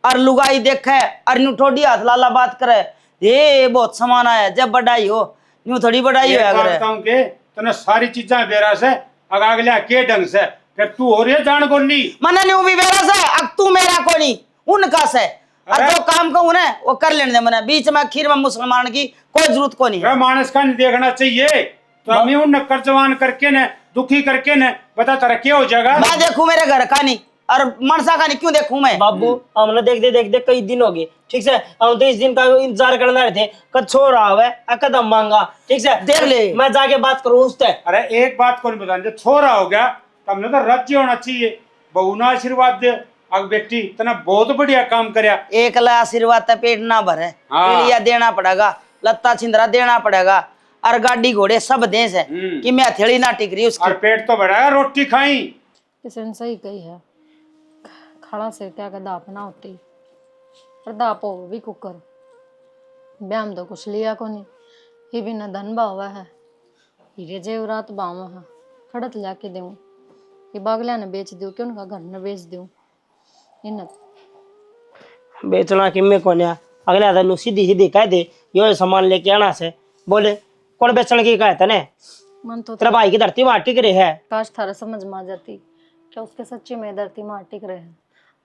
और लुगाई देखे और न्यू थोड़ी हाथ लाला बात करे ये बहुत समान आया जब बढ़ाई हो न्यू थोड़ी बढ़ाई ये हो बात कहूं के तूने सारी चीजें बेरा से अगले के ढंग से फिर तू हो रही है जान गोली मने न्यू भी बेरा से अब तू मेरा कोनी उनका से और जो काम कहूँ ना वो कर लेने दे मने बीच में आखिर में मुसलमान की कोई जरूरत को नहीं। मानस का नहीं देखना चाहिए तो हमें उन कर्जवान करके न दुखी करके न बता तारा क्या हो जाएगा। मैं देखूं मेरे घर का नहीं और मनसा का नहीं क्यों देखूं मैं। बाबू हमने देख दे कई दिन हो गए ठीक से हम तो इस दिन का इंतजार करना रहे थे कद छोड़ा हुआ है कदम मांगा ठीक से देख ले मैं जाके बात करूँ उससे। अरे एक बात कौन बता छोरा हो गया तुमने तो राज्य होना चाहिए बहू ना आशीर्वाद दे अब बेटी इतना बहुत बढ़िया काम करया एक ला आशीर्वाद तो पेट ना भरे पीलिया देना पड़ेगा लत्ता छिंदरा देना पड़ेगा और गाड़ी घोड़े सब दे से कि मैं हथेली ना टिक रही उसकी और पेट तो बढ़ाया रोटी खाई किसी ने सही कही है खड़ा से क्या का दाप ना होती पर दाप हो भी कुकर ब्याम तो कुछ लिया को नहीं ये भी न धन बावा है हीरे जेवरात बावा है खड़त लाके दूँ ये बागला ने बेच दूँ क्यों उनका घर न बेच दूँ इन बेचना कि मैं कौन अगले दिन सीधी सीधी कह दे यो सामान लेके आना से बोले कौन बेचने की कहता ने मन तो तेरा भाई की धरती वहां टिक रही है काश थारा समझ में आ जाती क्या उसके सच्ची में धरती में टिक रहे हैं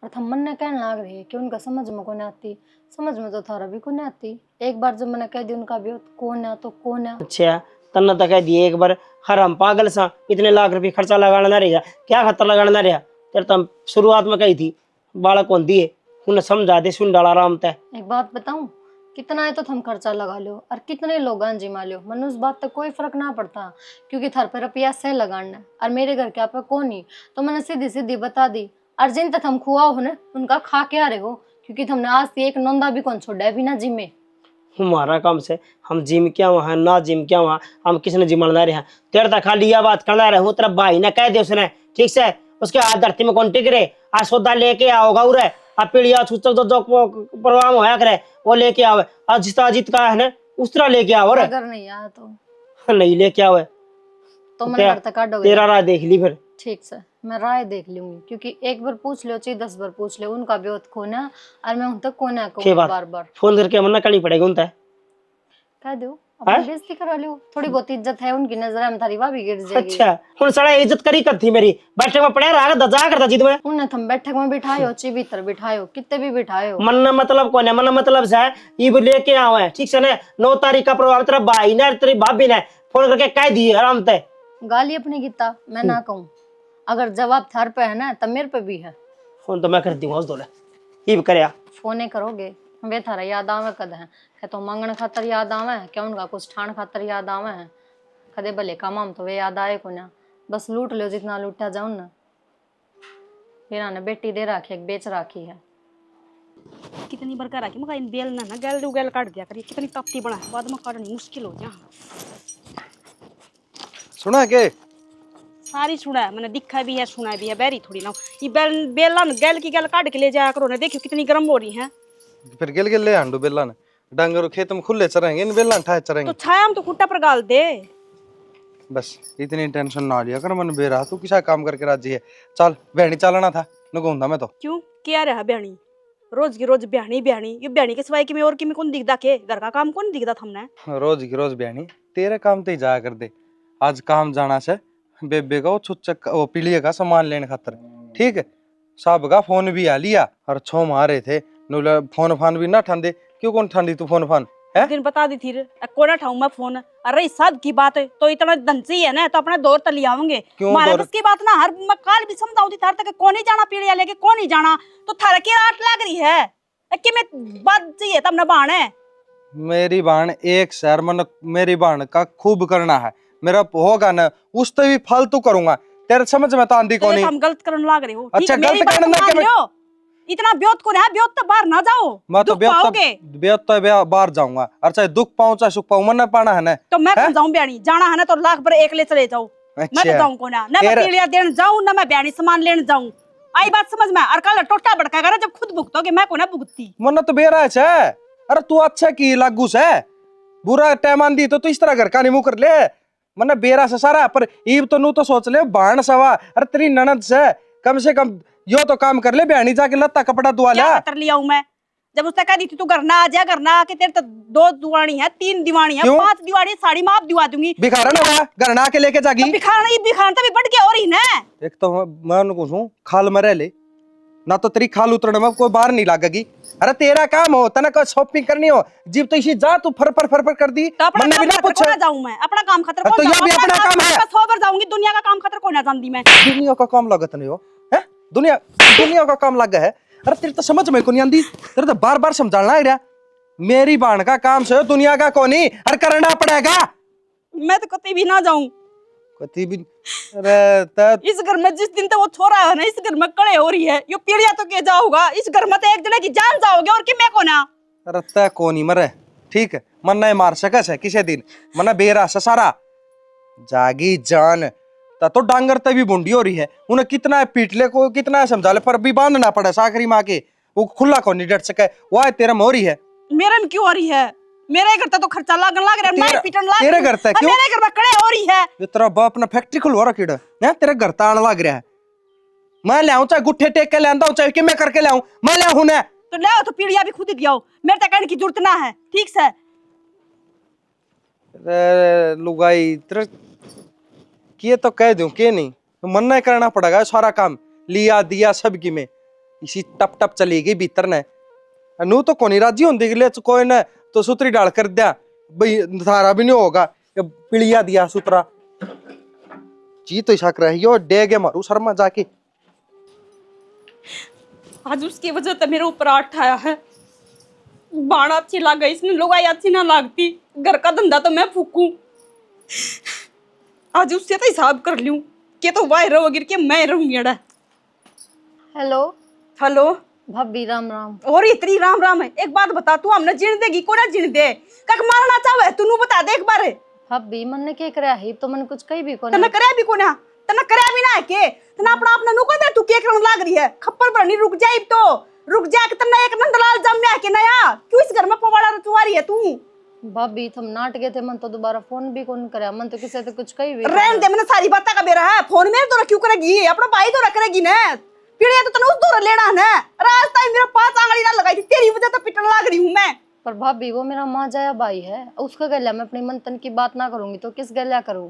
और थम मन ने कहने लाग रही है कि उनका समझ में कौन आती समझ में तो थारा भी कौन आती एक बार जब मैंने कह दी उनका भी कौन है तो कौन है। अच्छा तन्ना तो कह दिए एक बार हर हम पागल सा इतने लाख रुपए खर्चा लगाना ना रहा क्या खतर लगाना ना रहा तेरे तो हम शुरुआत में कही थी बालक कौन दिए उन्हें समझा दे सुन डाला आराम तय। एक बात बताऊं, कितना है तो थम खर्चा लगा लो और कितने लोग जिमा लो, मन उस बात तक कोई फर्क ना पड़ता, क्योंकि थर पे रुपया से लगाना और मेरे घर के आप कौन नहीं, तो मैंने सीधी सीधी बता दी। और जिन तक हम खुआओ हो ना उनका खा के आ रहे हो, क्योंकि तुमने आज से एक नौंदा भी कौन छोड़ा है बिना जिम्मे। हमारा काम से हम जिम क्या वहाँ ना जिम क्या वहाँ, हम किसने जिम्मा रहे हैं। तेरे तक खाली यह बात करना रहे हूँ, तेरा भाई ने कह दे उसने ठीक से, उसके हाथ धरती में कौन टिक रहे, आज सौदा लेके आओगा उरे, अब पीड़िया छुचक जो प्रोग्राम होया करे वो लेके आवे, आज जितना जीत का है ना उस तरह लेके आओ रे। अगर नहीं आया तो नहीं लेके आओ तो मैं घर तक काटोगे। तेरा राह देख ली फिर। ठीक से मैं राय देख लूंगी, क्योंकि एक बार पूछ लो चाहे 10 बार पूछ लो, उनका भी खोना और मैं उन तक कोना के कहूँ बार बार फोन करके मना करनी पड़ेगी उनता कह दो, अपनी बेइज्जती करा लो, थोड़ी बहुत इज्जत है उनकी नजर में, थारी भाभी गिर जाएगी। अच्छा उन सारा इज्जत करी कर थी मेरी, बैठक में पड़े रहा जा करता जिद में उन्हें तुम बैठक में बिठायो ची भीतर बिठायो कितने भी बिठायो, मन मतलब कौन है, मन मतलब से ये लेके आओ है ठीक से ना। 9 तारीख का प्रोग्राम तेरा भाई ने तेरी भाभी ने फोन करके कह दिए आराम तय। गाली अपनी गीता मैं ना कहूँ, अगर जवाब थर पे है ना तब मेरे पे भी है। फोन तो मैं कर दूंगा उस दोले ये करे फोन करोगे वे थारा याद आवे कद है, क्या तो मांगण खातर याद आवे है, क्या उनका कुछ ठाण खातर याद आवे है, कदे भले कमाम तो वे याद आए को ना, बस लूट लो जितना लूटा जाऊं ना। फिर ने बेटी दे राखी एक बेच राखी है, कितनी बार कह रहा कि बेल ना गैल दू गैल काट दिया करिए, कितनी तपती बना है, बाद में काटनी मुश्किल हो जा। सुना के सारी सुना है, मैंने दिखा भी है सुना भी है, बैरी थोड़ी ना ये बेला गैल की गैल काट के ले जाया करो ना, देखियो कितनी गर्म हो रही है। फिर गिल गिल ले आंडू बेला ने डांगर खेत में खुले चरेंगे इन बेला ठाए चरेंगे तो छाया हम तो खुट्टा पर गाल दे। बस इतनी टेंशन ना लिया कर, मन बेरा तू किसा काम करके राजी है। चल बहनी चलना था नगोंदा मैं तो। क्यों क्या रहा ब्याणी, रोज की रोज ब्याणी ब्याणी, ये ब्याणी के सिवाय कि मैं और कि मैं कौन दिखदा के, घर का काम कौन दिखदा हमने। रोज की रोज बहनी तेरे काम ते ही जाया कर दे, आज काम जाना से बेबे का वो छुच्चक वो पीलिए का सामान लेने खातर ठीक है। साहब का फोन भी आ लिया और छो मारे थे नूला फोन फान भी ना ठंडे, क्यों कौन ठंडी तू फोन फान है दिन बता दी थी कोना ठाऊं मैं फोन। अरे सब की बात है तो इतना धनसी है ना तो अपना दौर तली आवेंगे, मारा की बात ना हर मैं काल भी समझाऊं थी थार तक कौन ही जाना पीड़िया लेके कौन ही जाना, तो थार की रात लग रही है कि मैं बात चाहिए तब न बाण है। मेरी बाण एक शहर मन मेरी बाण का खूब करना है, मेरा होगा ना उस तो भी फालतू करूंगा, तेरे समझ में तो आंधी को नहीं। हम गलत करने लग रहे हो। अच्छा गलत करने ना इतना ब्योत को रहा ब्योत तो बाहर ना जाओ, मैं तो ब्योत तो बाहर जाऊंगा, और चाहे दुख पाऊं चाहे सुख पाऊं, मन ना पाना है ना तो मैं कौन जाऊं ब्याणी, जाना है ना तो लाख पर एक ले चले जाओ। मैं तो जाऊं को ना मैं पीलिया देने जाऊं ना मैं ब्याणी सामान लेने जाऊं, आई बात समझ में। और कल टोटा भड़का कर जब खुद भुगतोगे मैं को ना भुगतती। मन तो बेरा है, अरे तू अच्छा की लागू से बुरा टाइम आंदी तो इस तरह घर का नहीं मुंह कर ले, मन बेरा से सारा पर ईब तो नू तो सोच ले बाण सवा, अरे तेरी ननद से कम यो तो काम कर ले, बहनी जाके लत्ता कपड़ा धुआ लिया कर लिया हूं मैं। जब उसने कह दी थी तू घर ना आ जा, घर ना आके तेरे तो 2 दिवाणी है 3 दिवाणी है 5 दिवाणी साड़ी माप दिवा दूंगी। भिखारन होगा घर ना आके लेके जागी, तो भिखारन तो भी बढ़ के और ही ना। एक तो मैं उनको कहूं खाल मरे ले ना, तो तेरी खाल उतरने में कोई बाहर नहीं लागेगी। अरे तेरा काम हो तना कोई शॉपिंग करनी हो जीव तो इसी जा तू फर कर दी, तो अपना मन भी ना पूछे ना जाऊं मैं, अपना काम खतर तो ये भी अपना काम है। 100 बार जाऊंगी, दुनिया का काम खतर को ना जानती मैं। दुनिया का काम लागत नहीं हो है, दुनिया का काम लगा है। अरे तेरे तो समझ में को नहीं आंदी, तेरे तो बार बार समझाना है। मेरी बाण का काम से दुनिया का कोनी हर करना पड़ेगा। मैं तो कभी भी ना जाऊं कभी भी। अरे इस घर में जिस दिन तक वो छोरा है ना इस घर में कड़े हो रही है, यो पीड़िया तो के जाओगा इस घर में तो एक जने की जान जाओगे और कि मैं को ना। अरे तय कोनी मरे ठीक है, मन नहीं मार सकस है किसी दिन, मन बेरा से सारा जागी जान तो डांगर तभी बुंडी हो रही है। उन्हें कितना पीट ले को कितना समझा ले पर भी बांधना पड़ा साकरी माँ के, वो खुला को नहीं डट सके। वह तेरे में हो रही है, मेरे में क्यों हो रही है? मेरे घर तो खर्चा लागन लग रहा है, मार पीटन लग तेरे घर तक क्यों? मेरे घर में कड़े हो रही है। ये तेरा बाप ने फैक्ट्री खुलवा रखी है, तेरे घर तक आने लग रहा है। मैं ले आऊं चाहे गुट्ठे टेक के ले आऊं चाहे कि मैं करके ले आऊं, मैं ले आऊं ना तो ले आओ तो पीड़िया भी खुद ही दियाओ, मेरे तक कहने की जरूरत ना है ठीक से। लुगाई तेरे ये तो कह दूं के नहीं तो मन नहीं करना पड़ेगा सारा काम, लिया दिया सब की में इसी टप टप चली गई भीतर ने। नू तो कोनी राजी होंदी ले कोई ने तो सुतरी डाल कर दिया भाई थारा भी नहीं होगा, पिलिया दिया सुतरा जी तो शक रही हो डेगे मारू शर्मा जाके। आज उसकी वजह से मेरे ऊपर आठ आया है। बाण अच्छी लाग गई, इसमें लुगाई अच्छी ना लागती, घर का धंधा तो मैं फूकूं। आज उससे तो हिसाब कर लूं कि तो वाह रहो गिर के मैं रहूंगी। हेलो हेलो भाभी, राम राम। और इतनी राम राम है। एक बात बता, तू हमने जीने देगी को ना जीने दे? कक मारना चाहे तू बता दे एक बार। भाभी मन ने क्या कराया है? तो मन कुछ कही भी को तना करया भी को ना, तना करया भी ना है के तना अपना अपना नुको दे। तू के करन लाग रही है? खप्पर भरनी रुक जाए तो रुक जा के तना एक नंदलाल जम्या के नया क्यों इस घर में पवाड़ा रचवा रही है तू? भाभी तुम नाट गए थे, मन तो दोबारा फोन भी कौन कराया, मन तो किसी से कुछ कही भी रहन दे, मैंने सारी बातें का बेरा है। फोन में तो क्यों करेगी? अपना भाई तो करेगी ना, पीड़े तो तना उस दौर लेना ना। रास्ता मेरे पास आंगली ना लगाई थी, तेरी वजह तो पिटने लाग रही हूं मैं। पर भाभी वो मेरा माँ जाया भाई है, उसका गला मैं अपनी मन तन की बात ना करूंगी तो किस गला करूं?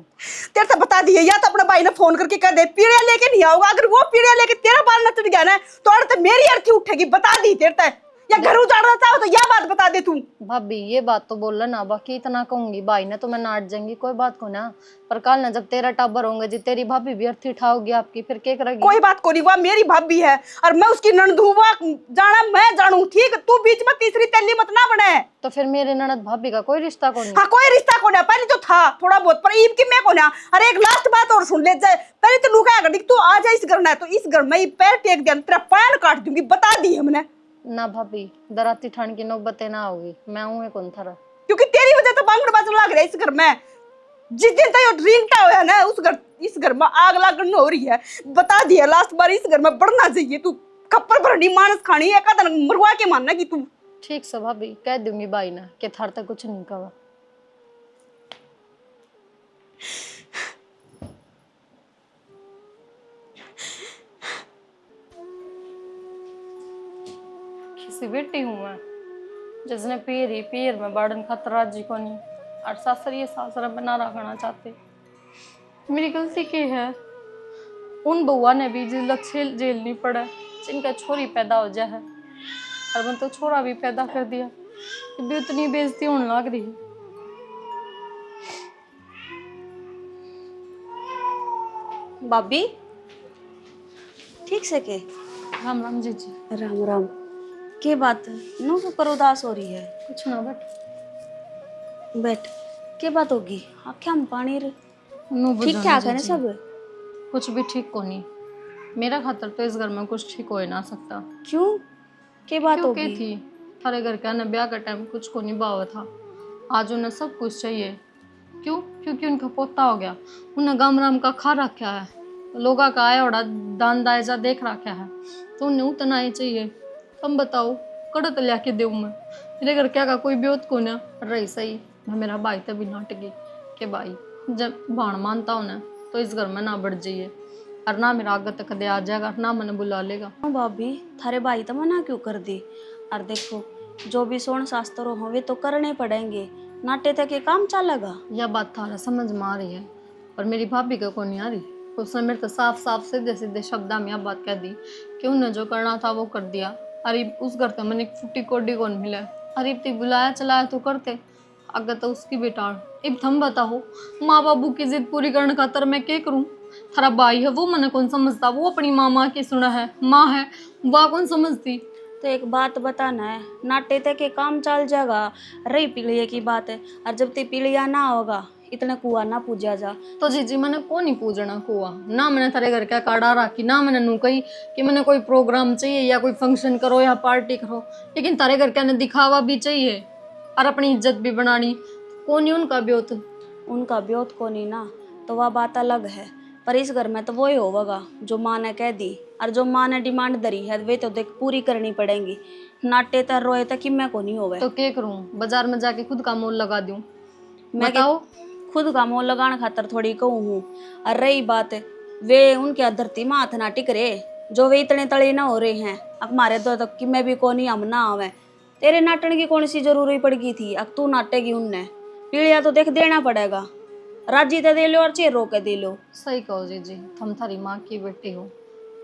तेरे से बता दिए, या तो अपने भाई ने फोन करके कह दे पीड़िया लेके नहीं आओगा। अगर वो पीड़िया लेके तेरा बाल न चढ़ गया ना तो अड़ मेरी अड़की उठेगी, बता दी तेरे से। या घर उजाड़ना चाहो तो यह बात बता दे तू। भाभी ये बात तो बोल ना, बाकी इतना कहूंगी भाई ने तो मैं नाट जाऊंगी, कोई बात को ना। पर कल ना जब तेरा टाबर होंगे जी, तेरी भाभी भी अर्थी उठाओगी आपकी, फिर क्या करेगी? कोई बात को नहीं, वह मेरी भाभी है और मैं उसकी ननद हूं। वह जाना मैं जानू, ठीक? तू बीच में तीसरी तेली मत ना बने। तो फिर मेरे ननद भाभी का कोई रिश्ता को नहीं? हाँ कोई रिश्ता को ना, पहले तो था थोड़ा बहुत, पर ईब की मैं को ना। अरे एक लास्ट बात और सुन ले जाए, पहले तो लुका कर दी तू आ जा इस घर ना, तो इस घर में पैर टेक दिया तेरा पैर काट दूंगी, बता दी हमने। ना भाभी, दराती ठान की नौबतें ना होगी, मैं हूँ कौन थारा। क्योंकि तेरी वजह तो बांगड़ बाजू लग रहा है इस घर में। जिस दिन तक ये ड्रिंकटा होया ना उस घर, इस घर में आग लागन हो रही है। बता दिया लास्ट बार, इस घर में बढ़ना चाहिए तू। खप्पर भरनी मानस खानी है, का मरवा के मानना कि तू। ठीक से भाभी, कह दूंगी भाई ना कि थार तक कुछ नहीं कहा। किसी बेटी हूँ मैं जिसने पीर में बाड़न खतरा जी को नहीं, और सासर ये सासरा बना रखना चाहते। मेरी गलती की है? उन बउआ ने भी जेल नहीं पड़ा जिनका छोरी पैदा हो जाए है, और मन तो छोरा भी पैदा कर दिया, कि भी उतनी बेइज्जती होने लग रही है। भाभी ठीक से के? राम राम जी जी। राम राम। के बात नो पर उदास हो रही है? कुछ ना बट बैठ। के बात होगी? आँखें हम पानी रे। नो ठीक ठाक है ना सब? कुछ भी ठीक को नहीं, मेरा खातर तो इस घर में कुछ ठीक हो ही ना सकता। क्यों? के बात क्यों के होगी? थी थारे घर का ब्याह का टाइम कुछ को नहीं बावा था, आज उन्हें सब कुछ चाहिए। क्यों? क्योंकि उनका पोता हो गया, उन्हें गाम राम का खा रखा है, लोगा का आया और दान दायजा देख रखा है, तो उन्हें उतना ही चाहिए। तुम बताओ कड़त लिया के देव मैं, मेरे घर क्या का कोई ब्योत को ना रही सही। मैं मेरा भाई तभी नाटकी के भाई जब भाण मानता हूँ ना तो इस घर में ना बढ़ जाइए, और ना मेरा आगे तक दे आ जाएगा, ना मैंने बुला लेगा। भाभी थारे भाई तो मना क्यों कर दी? और देखो जो भी सोन शास्त्र हो वे तो करने पड़ेंगे, नाटे तक ये काम चलेगा। यह बात थारा समझ में आ रही है, पर मेरी भाभी को कौन नहीं आ रही। उसने मेरे तो साफ साफ सीधे सीधे शब्दा में यह बात कह दी कि उन्हें जो करना था वो कर दिया। अरे उस घर तो मैंने एक फुट्टी कोडी कौन मिला, अरे तक बुलाया चलाया तो करते, अगर तो उसकी बेटाड़। अब थम बताओ, माँ बाबू की जिद पूरी करने खातर मैं क्या करूँ? थारा भाई है वो मैंने कौन समझता, वो अपनी माँ की सुना है, माँ है वह कौन समझती। तो एक बात बताना है, नाटे तक के काम चल जाएगा। रही पीलिया की बात है, और जब ते पीलिया ना होगा इतना कुआ ना पूजा जा। तो जीजी मैंने को नहीं पूजना कुआ ना, मैंने थारे घर क्या काढ़ा रखी ना, मैंने नू कही कि मैंने कोई प्रोग्राम चाहिए या कोई फंक्शन करो या पार्टी करो, लेकिन थारे घर क्या ने दिखावा भी चाहिए और अपनी इज्जत भी बनानी। कौन ही उनका ब्योत? उनका ब्योत को नहीं ना तो वह बात अलग है, पर इस घर में तो वही होगा जो माँ ने कह दी, और जो माँ ने डिमांड धरी है वे तो देख पूरी करनी पड़ेंगी। नाटे तर रोए तक कि मैं को नहीं होवे। तो क्या करूं? बाजार में जाके खुद का मोल लगा दूं? मैं बताओ। खुद का मोल लगाने खातर थोड़ी कहूँ हूँ। और रही बात वे उनके धरती में हाथ ना टिक रहे, जो वे इतने तले ना हो रहे हैं। अब मारे दो तक कि मैं भी कौन हम ना आवे, तेरे नाटन की कौन सी जरूरी पड़ गई थी? अब तू नाटेगी उनने, पीड़िया तो देख देना पड़ेगा। राजी तो दे लो और चेर रो के दे लो। सही कहो जीजी, थम थारी माँ की बेटी हो,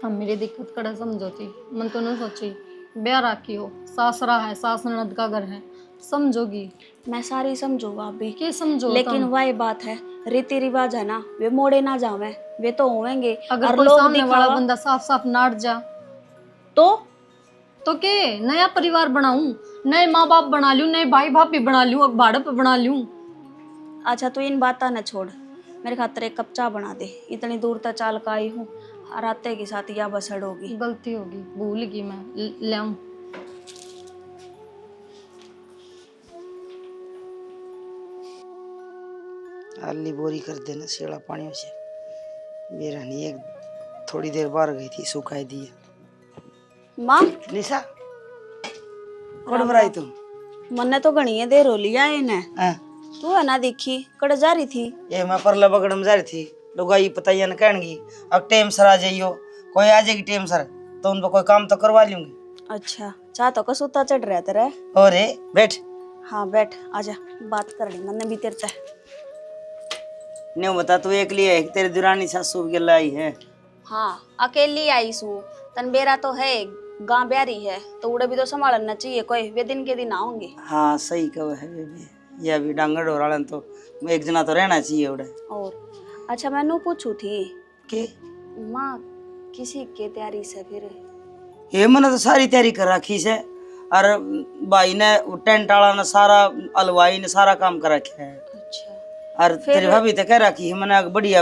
थम मेरी दिक्कत कड़े समझोती। मन तो न सोची ब्याह राखी हो, सासरा है, सास ननद का घर है, समझोगी। मैं सारी समझो भाभी, के समझो, लेकिन वही बात है रीति रिवाज है ना, वे मोड़े ना जावे, वे तो होवेंगे। अगर और कोई लोग सामने वाला दिखावा बंदा साफ साफ नाट जा तो तो के नया परिवार बनाऊं, नए माँ बाप बना लूं, नए भाई भाभी बना लूं, अब भाड़प बना लूं। अच्छा तू इन बाता न छोड़, मेरे खातर एक कप चाय बना दे। इतनी दूर तक चाल का आई हूँ, राते के साथ या बसड़ होगी। गलती होगी, भूल गई मैं, ले आऊं। आली बोरी कर देना शेड़ा पानी से। मेरा नहीं एक थोड़ी देर बाहर गई थी, सुखाई दी। माँ निशा कौन बनाई तुम? मन्ने तो घनी देर हो लिया इन्हें। हाँ। तू है ना देखी कड़ जा रही थी। ये मैं परला बगड़ में जा रही थी, लुगाई पताइया ने कहणगी अब टाइम सर आ जाइयो, कोई आ जाएगी टाइम सर तो उनको कोई काम तो करवा लूंगी। अच्छा चाह तो कसूता चढ़ रहा तेरा। और बैठ। हाँ बैठ, आजा बात कर ली मन्ने भी तेरे से। नहीं बता, तू एक लिए एक तेरी दुरानी सासू के लाई है? हाँ अकेली आई सू, तन बेरा तो है गांव ब्यारी है तो उड़े भी तो संभालना चाहिए, कोई वे दिन के दिन आऊंगे। हाँ सही कहो है बेबी, या भी डांगड़ हो रहा तो एक जना तो रहना चाहिए उड़े। और अच्छा मैनू पूछू थी के माँ किसी के तैयारी से फिर? ये मैंने तो सारी तैयारी कर रखी से, और भाई ने टेंट वाला ने सारा, हलवाई ने सारा काम कर रखा है। अच्छा और तेरी भाभी तो कह रखी है मैंने बढ़िया,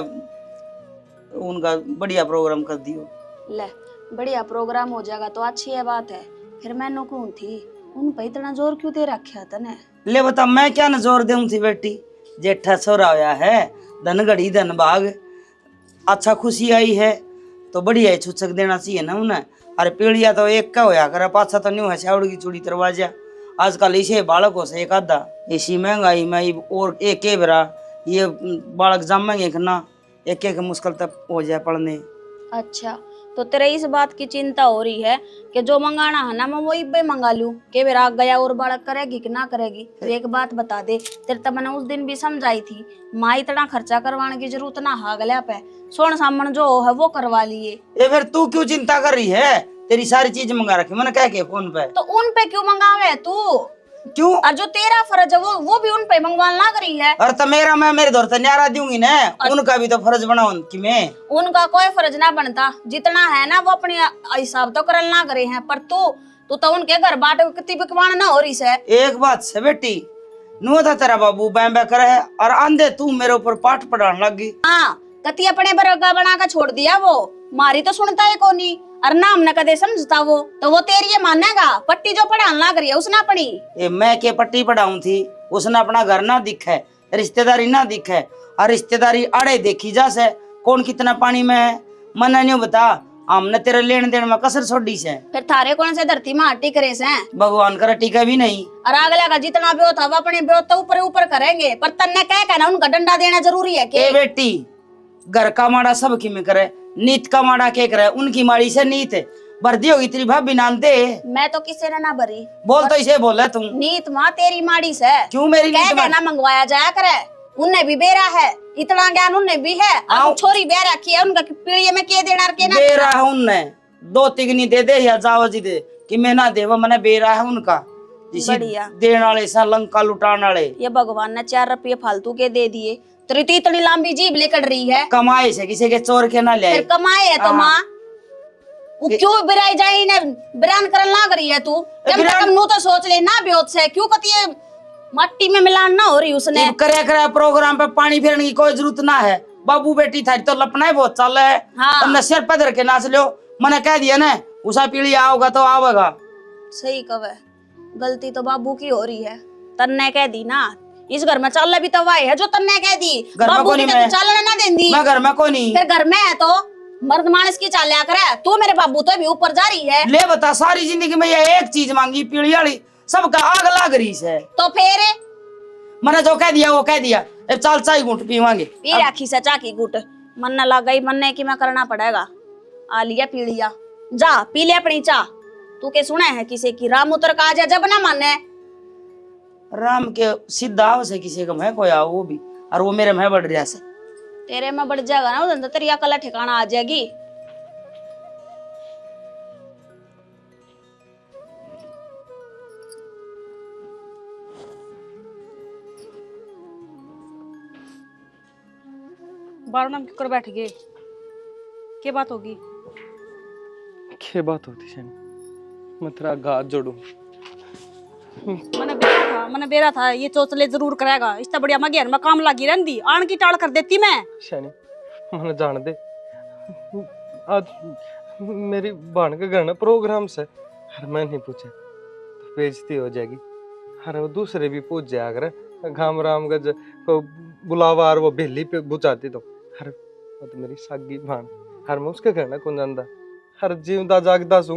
उनका बढ़िया प्रोग्राम कर दियो। ले बढ़िया प्रोग्राम हो जाएगा तो अच्छी है बात है। फिर मैनू कौन थी उन पे इतना जोर क्यों दे रखा तने? ले बता मैं क्या न जोर दूं थी बेटी, जेठा सोरा होया है, धन घड़ी धन भाग, अच्छा खुशी आई है तो बढ़िया छुचक देना चाहिए ना उन्हें। अरे पीढ़िया तो एक का होया करे, पाछा तो न्यू है चावड़ की चूड़ी दरवाजा। आजकल इसे बालकों से एक आधा, इसी महंगाई में और एक के बेरा ये बालक जमेंगे ना, एक एक मुश्किल तक हो जाए पढ़ने। अच्छा तो तेरे इस बात की चिंता हो रही है कि जो मंगाना है ना मैं वही पे मंगा लूं के बेरा गया और बालक करेगी कि ना करेगी? तो एक बात बता दे, तेरे तो मैंने उस दिन भी समझाई थी, माँ इतना खर्चा करवाने की जरूरत ना है, गल्या पे सोन सामन जो है वो करवा लिए। ये फिर तू क्यों चिंता कर रही है? तेरी सारी चीज मंगा रखी मैंने, कह के फोन पे। तो उन पे क्यों मंगावे तू? क्यों? और जो तेरा फर्ज है वो भी उन पे मंगवाना करी है। और तो मेरा मैं मेरे दौर न्यारा दूंगी ना, उनका भी तो फर्ज बनाओ कि मैं। उनका कोई फर्ज ना बनता, जितना है ना वो अपने हिसाब तो करल ना करे हैं, पर तू तो उनके घर बाट कितनी बिकवान ना हो रही से। एक बात से बेटी, नु था तेरा बाबू बैंबे करे है और आंधे तू मेरे ऊपर पाठ पढ़ाने लगी। हाँ कति अपने बरगा बना कर छोड़ दिया, वो मारी तो सुनता है कोनी और नाम न कदे समझता वो, तो वो तेरी ये मानेगा? पट्टी जो पढ़ाने लग रही है उसने अपनी। ये मैं के पट्टी पढ़ाऊं थी, उसने अपना घर ना दिखे, रिश्तेदारी ना दिखे, और रिश्तेदारी अड़े देखी जा से कौन कितना पानी में है। मन नहीं बता, हमने तेरे लेन देन में कसर छोड़ी से। फिर थारे कौन से धरती में हट्टी करे से? भगवान करे टीका भी नहीं। और अगला का जितना ब्योत था वो अपने ब्योत तो ऊपर ऊपर करेंगे, पर तन्ने कह कहना उनका डंडा देना जरूरी है ए बेटी, घर का माड़ा सब की में करे, नीत का माड़ा के करे, उनकी माड़ी से नीत भरदी होगी तेरी भाभी नाम दे। मैं तो किसी ने ना भरी, बोल तो इसे बोले तुम। नीत माँ तेरी माड़ी से क्यों मेरी कह नीत कहना मंगवाया जाया करे, उनने भी बेरा है, इतना ज्ञान उनने भी है। अब छोरी बेरा रखी है, उनका पीढ़ी में के देना के ना बेरा है उनने, दो तिगनी दे दे या जाओ जी दे कि मैं ना दे, वो मैंने बेरा है उनका। बढ़िया देने वाले सा लंका लुटाने वाले। ये भगवान ने 4 रुपये फालतू के दे दिए, तेरी तो इतनी लंबी जीभ लेकर रही है। कमाए से किसी के चोर के ना ले। फिर कमाए है तो माँ वो क्यों बिराई जाई ने बिरान करन ना करी है तू? कम से कम नू तो सोच ले ना ब्योत से क्यों कती है मट्टी में मिलान ना हो रही उसने। करे करे प्रोग्राम पे पानी फेरने की कोई जरूरत ना है। बाबू बेटी थारी तो लपना ही बहुत चल है। हाँ। तुमने सिर पे धर के नाच लो, मैंने कह दिया ना उसा पीढ़ी आओगा तो आवेगा। सही कवे, गलती तो बाबू की हो रही है, तन्ने कह दी ना इस घर में चल भी तो वाई है जो तन्ने कह दी। बाबू की तो चलने ना देंदी, मैं घर में कोई नहीं। फिर घर में है तो मर्द मानस की चाल करे, तू मेरे बाबू तो भी ऊपर जा रही है। ले बता, सारी जिंदगी में ये एक चीज मांगी पीढ़ी वाली, सबका आग लाग रही है। तो फिर मैंने जो कह दिया वो कह दिया, अब चाल चाय घूंट पीवांगे। पी राखी से चा की गुट, मन न लग गई मन की मैं करना पड़ेगा। आ लिया पीड़िया, जा पी ले अपनी चा। तू के सुने है किसी की राम उतर का आजा जब ना माने? राम के सीधा से किसी का मैं कोई आओ वो भी, और वो मेरे में बढ़ रहा से। तेरे में बढ़ जाएगा ना उधर तेरी अकल ठिकाना आ जाएगी। बारो नाम क्यों कर बैठ गए? क्या बात होगी? क्या बात होती है? मैं तेरा गाज जोड़ू। मैंने बेरा था ये चोचले जरूर करेगा। इतना बढ़िया मैं घेर में काम लगी रहती, आन की टाल कर देती मैं। शैनी मैंने जान दे, आज मेरी बहन के घर में प्रोग्राम से, हर मैं नहीं पूछा तो बेइज्जती हो जाएगी। हर वो दूसरे भी पूछ जाया अगर घाम राम गज को बुलावा और वो बेली पे बुझाती तो हर वो तो मेरी सागी बहन, हर मैं उसके घर में कौन जानता। हर जीवदा जागदा सू,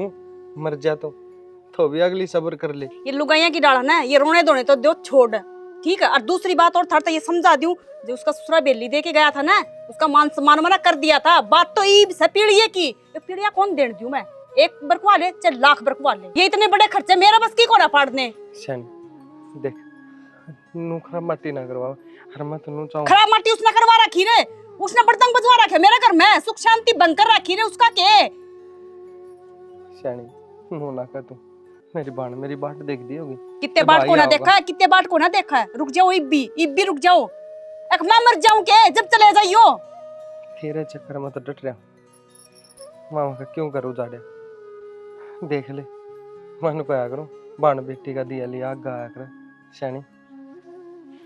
मर जा तो भी अगली सब्र कर ले। ये लुगाइया की डाल है ना, ये रोने धोने तो दो छोड़, ठीक है। और दूसरी बात और था ये समझा दूं, जो उसका ससुरा बेली दे के गया था ना, उसका मान सम्मान मना कर दिया था। बात तो ईब से पीड़िया की, ये पीड़िया कौन देने दूं मैं? एक बरकवा ले चाहे लाख बरकवा ले, ये इतने बड़े खर्चे मेरा बस की कोना फाड़ने। शैनी देख, नू खराब माटी ना करवा, हर मैं तन्नू चाहूं। खराब माटी उसने करवा रखी रे, उसने बर्तन बजवा रखे मेरे घर में, सुख शांति बंकर रखी रे, उसका के? शैनी नू ना कर तू, मेरी बहन मेरी बाट देख दी होगी। कितने बाट को ना देखा है, कितने बाट को ना देखा है। रुक जाओ इब भी रुक जाओ, एक मैं मर जाऊं के जब चले जाइयो। तेरे चक्कर में तो डट रहा, मामा का क्यों करूँ जाड़े। देख ले मन को आया करूँ, बहन बेटी का दिया लिया गाया कर। शैनी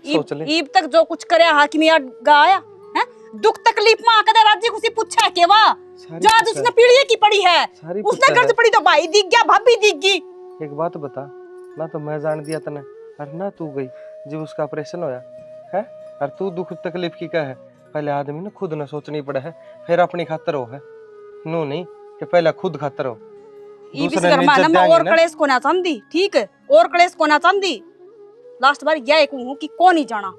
सोच ले, ईब तक जो कुछ करे हाकिम यार गाया है, दुख तकलीफ में आकर राज्य खुशी पूछा के वाह जो आज उसने पीड़िए की पड़ी है, उसने कर्ज पड़ी तो भाई दिख गया, भाभी दिख गई। एक बात बता, ना तो मैं जान दिया तने और ना तू गई जब उसका ऑपरेशन होया है। और तू दुख तकलीफ की क्या है, पहले आदमी ने खुद न सोचनी पड़ा है, फिर अपनी खातर हो है। नो नहीं कि पहले खुद खातर हो। और कलेश को ना चाहती, ठीक है, और कलेश को ना चाहती। लास्ट बार यह एक हूँ कि कौन ही जाना,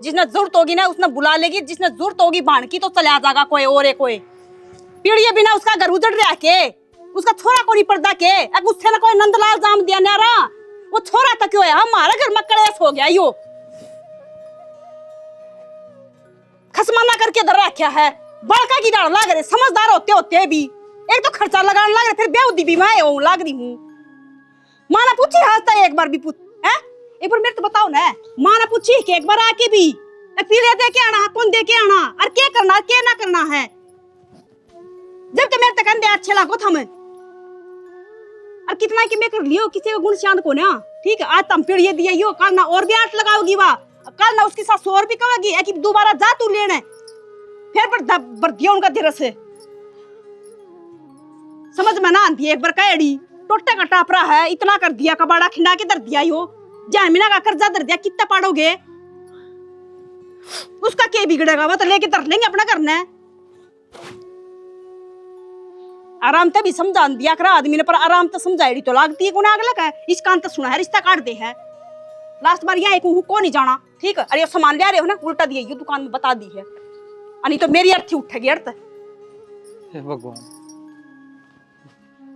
जिसने जरूरत होगी ना उसने बुला लेगी, जिसने जरूरत होगी भाण की तो चले आ जाएगा कोई और एक कोई। पीड़िए बिना उसका घर उजड़ रहा के, उसका छोरा को नहीं पड़ता के, अब उससे ना कोई नंदलाल जाम दिया नारा, वो छोरा तक क्यों है, हमारा घर में कलेश हो गया यो। खसमाना करके दर रखा है, बड़का की डाल लाग रहे, समझदार होते होते भी एक तो खर्चा लगाने लाग रहे, फिर बेउदी भी मैं हूं लाग रही हूँ। माना पूछी हाजता एक बार भी पूछ है, एक बार मेरे तो बताओ ना, माना पूछी कि एक बार आके भी पीड़िया दे के आना, कौन दे के आना, और क्या करना क्या ना करना है। जब तो मेरे तक अंदे अच्छे लागो था मैं, और कितना कि मैं कर लियो, किसी का गुण शांत को ना, ठीक है। आज तुम पीड़िए दिया यो, कल ना और भी आठ लगाओगी वाह, कल ना उसके साथ और भी कहोगी कि दोबारा जा तू लेने, फिर पर दिया उनका धीरज से समझ में ना आती। एक बार कैडी टोटे का टापरा है, इतना कर दिया, कबाड़ा खिंडा के दर दिया यो, जामीना का कर्जा दर दिया, कितना पाड़ोगे, उसका क्या बिगड़ेगा, वो तो लेके दर लेंगे अपना करना है। आराम तभी समझा दिया करा आदमी ने, पर आराम तो समझाई तो लागती है गुना अगला का, इस कान तो सुना है रिश्ता काट दे है। लास्ट बार यहाँ एक हूँ को नहीं जाना, ठीक है। अरे सामान ले रहे हो ना, उल्टा दिया ये दुकान में बता दी है, नहीं तो मेरी अर्थी उठेगी अर्थ। हे भगवान,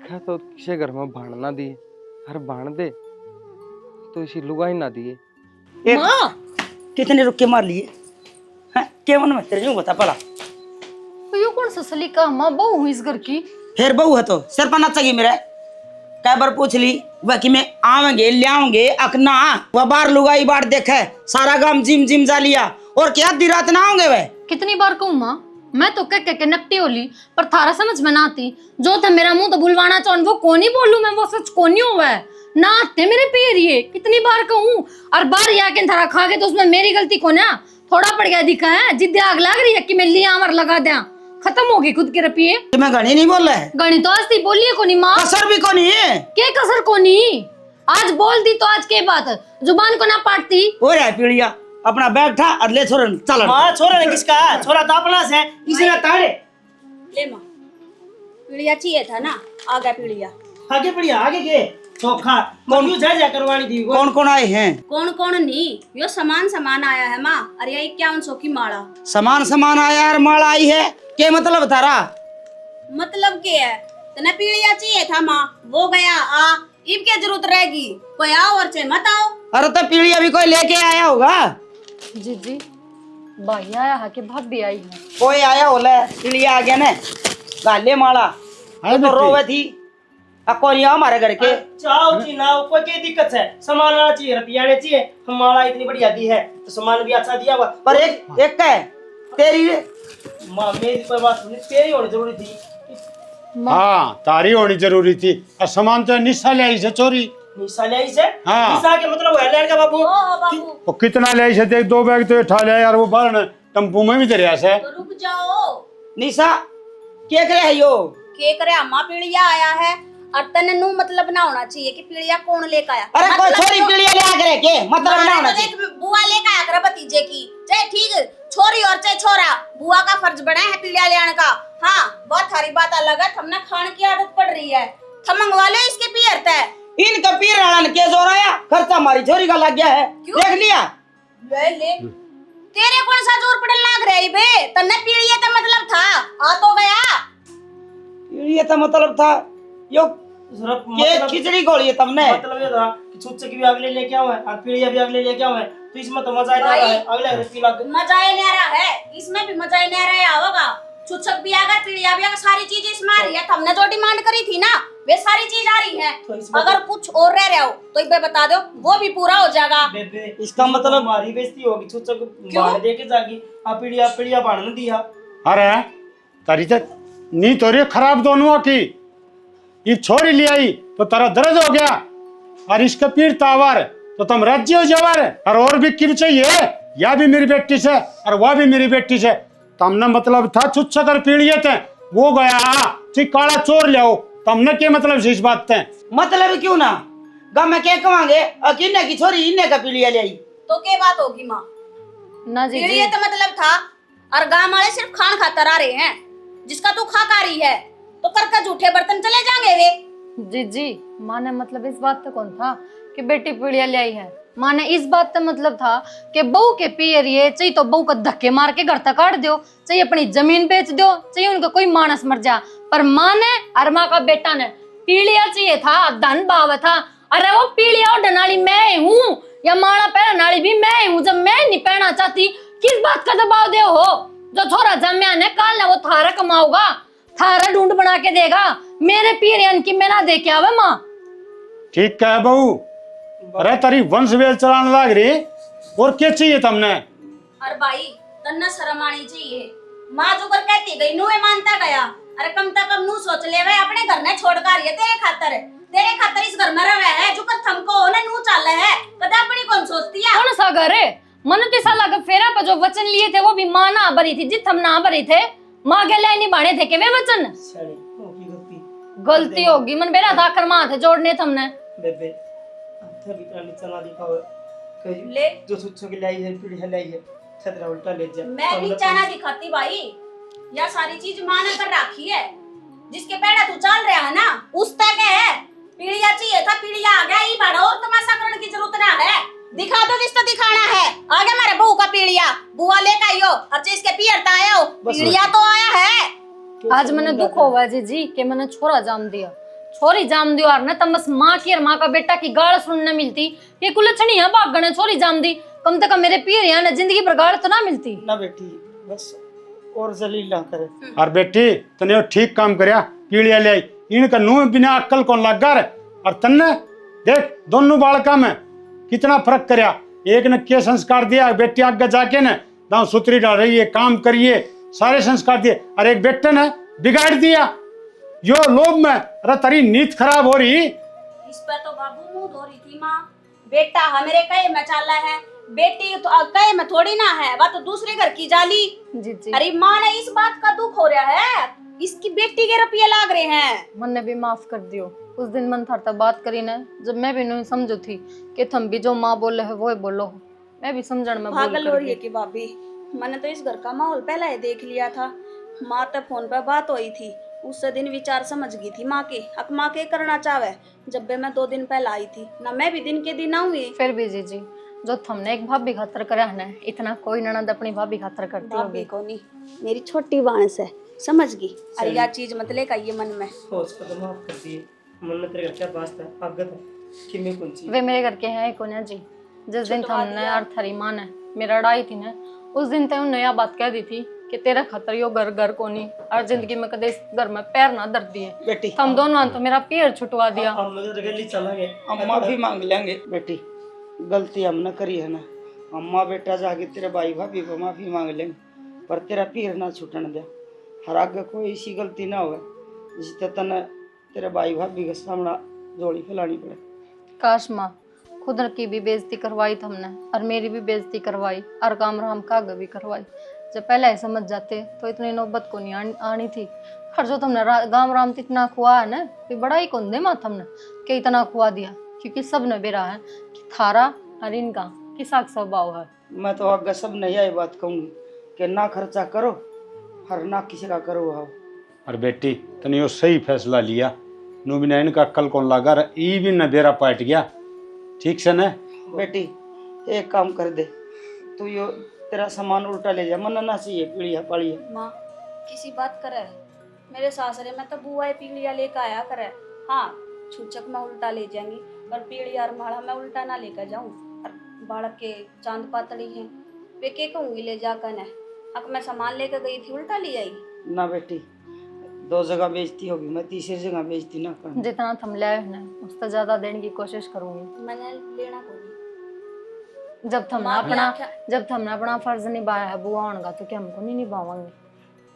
क्या तो किसी घर में भाण ना दिए, हर भाण दे तो इसी लुगाई ना दिए। कितने रुक के मार लिए हैं? क्या मन में तेरे यूं बता पड़ा, तो ये कौन सा सलीका, माँ बहू हूँ इस घर की। फिर बहू है तो सिर पर नचेगी मेरे। कै बार पूछ ली वह कि मैं आवेंगे ले आऊंगे, अकना वह बार लुगाई बार देखे, सारा गांव जिम जिम जा लिया, और क्या दी रात ना होंगे वह। कितनी बार कहूँ माँ, मैं तो कह के नकटी होली, पर थारा समझ में ना आती। जो था मेरा मुंह तो बुलवाना चाहूं, वो कौन ही बोलूं मैं, वो सच कौन ही हुआ है ना आते मेरे पैर। ये कितनी बार कहूँ, और बार याके थारा खा के तो उसमें मेरी गलती को ना थोड़ा पड़ गया दिखा है। जिद्दे आग लग रही है कि मैं लिया अमर लगा दिया, खत्म हो गई खुद के रपिए। मैं गणी नहीं बोल रहा है, गणी तो आज थी बोलिए को नहीं माँ, कसर भी को नहीं है, के कसर को नहीं, आज बोल दी तो आज के बात, जुबान को ना पाटती। हो रहा है पीड़िया अपना बैग था अगले छोरन चल। हाँ छोरा ने किसका, छोरा तो अपना से, किसी ने ताड़े ले मां, पीड़िया चाहिए था ना, आ गया पीड़िया। आगे बढ़िया, आगे के चोखा कौन जा करवानी थी। कौन कौन आए हैं? कौन कौन नहीं, यो सामान आया है माँ, अरे ये 5100 की माला। सामान आया और माल आई है, क्या मतलब तारा? मतलब क्या है, तने पीड़िया चाहिए था माँ, वो गया आ, इब क्या जरूरत रहेगी, कोई आओ और चाहे मत आओ। अरे तो पीड़िया भी कोई लेके आया होगा। जी भाई आया है कि भाभी आई है, कोई आया होला, पीड़िया आ गया ने गाले माला तो रोवे थी। अब कौन हमारे घर के चाओ जी ना, कोई क्या दिक्कत है, सामान आना चाहिए, रुपया आने चाहिए, हमारा इतनी बढ़िया दी है तो सामान भी अच्छा दिया हुआ। पर एक का है तेरी माँ मेरी कोई बात नहीं, तेरी होनी जरूरी थी। हाँ तारी होनी जरूरी थी। और सामान तो निशा ले आई से चोरी। निशा ले आई से? हाँ। निशा के मतलब है लड़का बाबू। वो कितना ले आई से देख, 2 बैग तो उठा लिया यार, वो बाहर टम्पू में भी दरिया से। तो रुक जाओ। निशा क्या करे है यो? के करे अम्मा पीड़िया आया है और तने नु मतलब ना होना चाहिए कि पीड़िया कौन लेकर आया। अरे कोई छोरी पीड़िया ले आ करे के मतलब ना होना चाहिए। बुआ लेकर आया कर भतीजे की, चाहे ठीक छोरी और चाहे छोरा, बुआ का फर्ज बना है पीड़िया ले आने का। हाँ बहुत सारी बात अलग है, हमने खान की आदत पड़ रही है, हम मंगवा ले इसके पीर है। इनका पीर राणा ने क्या जोर आया, खर्चा हमारी छोरी का लग गया है, देख लिया। ले तेरे कौन सा जोर पड़ने लग रहा है बे? तन्ने पीड़िया का मतलब था आ तो गया। पीड़िया का मतलब था यो के खिचड़ी गोली है तुमने। मतलब ये था कि छुच्चे की भी अगले लेके आऊं और पीड़िया भी अगले लेके आऊं, तो इसमें तो मजा ही नहीं आ रहा है। अगले रस्सी लग मजा ही नहीं आ रहा है, इसमें भी मजा ही नहीं आ रहा होगा। छुच्छक भी आ गया, पीड़िया भी आ गया, सारी चीज इसमें आ रही है। हमने जो डिमांड करी थी ना वे सारी चीज आ रही है। अगर कुछ और रह रहा हो तो एक बार बता दो, वो भी पूरा हो जाएगा। बेबे इसका मतलब हमारी बेइज्जती होगी, छुच्चक बाहर दे के जागी, आ पीड़िया बाहर न दिया। अरे तारी तो नींद हो रही है खराब दोनों की। ये छोरी ले आई तो तेरा दर्द हो गया, और इसका पीर तावर तो तुम राज्य हो जवर। और भी क्यों चाहिए, या भी मेरी बेटी से और वह भी मेरी बेटी से। तुमने मतलब था छुच्छा कर पीड़िए थे, वो गया ठीक काला चोर ले आओ, तुमने क्या मतलब इस बात थे? मतलब क्यों ना गाँव में क्या कमांगे, किन्ने की छोरी इन्ने का पीड़िया ले आई तो क्या बात होगी माँ? ना जी पीड़िया तो मतलब था, और गांव वाले सिर्फ खान खातर आ रहे हैं। जिसका तू खा रही है तो कर झूठे बर्तन चले जाएंगे वे। जी जी, माँ ने मतलब इस बात तक कौन था कि बेटी पीड़िया ले आई है। माँ ने इस बात तक मतलब था कि बहू के पियर ये चाहिए तो बहू को धक्के मार के घर तक काट दो, चाहिए अपनी जमीन बेच दो, चाहिए उनका कोई मानस मर जा। पर माँ ने और माँ का बेटा ने पीड़िया चाहिए था, धन भाव था। अरे वो पीड़िया और डनाली मैं हूँ या माड़ा पहना नाली भी मैं हूँ। जब मैं नहीं पहना चाहती किस बात का दबाव दे हो? जो छोरा जम्या ने काल ना वो थारा कमाऊगा, थारा ढूंढ बना के देगा। मेरे पीरियन की मैं ना दे के आवे माँ। ठीक कह बहू, अरे तारी वंश वेल चलाने लग रही, और क्या चाहिए तुमने? अरे भाई तन्ना शर्म आनी चाहिए। माँ जो कर कहती गई नू मानता गया। अरे कम से कम नू सोच ले वे अपने घर ने छोड़ कर ये तेरे खातर इस घर में रहे है, जो कर थमको हो ना नू चल है, कदा अपनी कौन सोचती है? कौन सा घर है? मन तो साला का फेरा पर जो वचन लिए थे वो भी माँ ना भरी थी, जित हम ना भरी थे। माँ के लिए नहीं बाणे थे के वे वचन। गलती होगी मन बेरा था कर माँ थे जोड़ने थमने। बेबे अभी का नीचा ना दिखाओ कहीं ले जो छुच्चों की लाई है पीड़िया लाई है छतरा उल्टा ले जा। मैं नीचा ना दिखाती भाई, यह सारी चीज माँ ने कर रखी है। जिसके पेड़ा तू चल रहा है ना उस तक है। पीड़िया चाहिए था, पीड़िया आ गया, ये बड़ा और तमाशा करने की जरूरत ना है। दिखा दो जिसको दिखाना है। आ गया मेरे बहू का पीड़िया, बुआ लेकर आइयो, और इसके पियरता आयो, पीड़िया तो आया है। आज मैंने दुख होगा जी कि मैंने छोरा जाम दिया, छोरी जाम दी। और न तम बस माँ की और माँ का बेटा की गाल सुनने मिलती कि कुलछनी है भागने छोरी जाम दी। कम से कम मेरे पीर यहाँ न जिंदगी पर गाल तो ना मिलती ना बेटी, बस और जलील ना करे। और बेटी तने ठीक काम करया, पीड़िया ले आई। इनका नूह बिना अक्कल कौन लग गर, और तन्ने देख दोनों बालका में कितना फर्क करया। एक ने क्या संस्कार दिया, बेटी आगे जाके न दांव सुतरी डाल रही है, काम करिए, सारे संस्कार दिए, और एक बेटे ने बिगाड़ दिया यो लोभ में। अरे तेरी नींद खराब हो रही। इस पर तो बाबू मुंह धो रही थी माँ। बेटा हमारे कहे में चाला है, बेटी तो कहे में थोड़ी ना है, वह तो दूसरे घर की जाली। जी जी। अरे माँ ने इस बात का दुख हो रहा है, इसकी बेटी के रुपये लाग रहे हैं। मन ने भी माफ कर दियो। उस दिन मन था बात करी न, जब मैं भी नहीं समझो थी कि थम भी जो माँ बोले है वो बोलो। मैं भी समझण में पागल हो रही है कि भाभी, मैंने तो इस घर का माहौल पहले ही देख लिया था। माँ तक फोन पर बात हुई थी, उस दिन विचार समझ गई थी माँ के। अब माँ के करना चाहे, जब भी मैं 2 दिन पहले आई थी ना, मैं भी दिन के दिन आऊंगी। फिर भी जी जो थमने एक भाभी खातर करा है ना, इतना कोई ननद अपनी भाभी खातर करती भाभी होगी। को नहीं, मेरी छोटी बांस है, समझ गई। अरे यार चीज मत लेकर आइए मन में। हो उसको तो माफ कर दिए। मन में तेरे क्या वास्ता है आगत है कि मैं कौन सी वे मेरे घर के हैं कोन्या जी। जिस दिन थमने और थरी माँ ने मेरा अड़ाई थी ना, उस दिन तय नया बात कह दी थी कि तेरा खतर यो घर घर को नहीं, और जिंदगी में कदे इस घर में पैर ना दर दिए। बेटी हम दोनों तो मेरा पैर छुटवा दिया। हम लोग गली चलेंगे, हम माफी मांग लेंगे। बेटी गलती हमने करी है ना, अम्मा बेटा जाके तेरे भाई भाभी को माफी मांग लेंगे, पर तेरा पीर ना छूटने दे। हर आगे कोई ऐसी गलती ना हो जिससे तने तेरे भाई भाभी के सामने जोड़ी फैलानी पड़े। काश माँ खुद की भी बेइज्जती करवाई तुमने और मेरी भी बेइज्जती करवाई और काम राम का भी करवाई। जब पहले ही समझ जाते तो इतनी नौबत को नहीं आनी थी। और जो तुमने गाम राम इतना खुआ है ना, ये बड़ा ही कौन दे माँ तुमने कि इतना खुआ दिया, क्योंकि सब ने बेरा है कि थारा और इनका किसा स्वभाव है। मैं तो आगे सब नहीं आई बात कहूँगी कि ना खर्चा करो और ना किसी का करो आओ। और बेटी तने यो सही फैसला लिया, नु बिना इनका कल कौन लगा रहा ई भी न बेरा पाट गया। ठीक से न बेटी एक काम कर दे, तू यो तेरा सामान उल्टा ले जा, मन ना चाहिए पीड़िया पाड़िया। माँ किसी बात करे, मेरे सासरे में तो बुआ पीढ़िया लेकर आया करे। हाँ छूचक में उल्टा ले जाएंगी पर पीढ़िया और माड़ा में उल्टा ना लेकर जाऊँ। और बालक के चांद पातड़ी हैं, वे के कहूँगी ले जाकर न। अब मैं सामान लेकर गई थी उल्टा ले आई। ना बेटी, 2 जगह बेइज्जती होगी, मैं तीसरी जगह बेइज्जती ना करूँ। जितना तुम ले आए ना उससे ज्यादा देने की कोशिश करूंगी। मैंने लेना को जब तुमने अपना फर्ज निभाया है बुआ होने का, तो क्या हमको नहीं निभावांगे?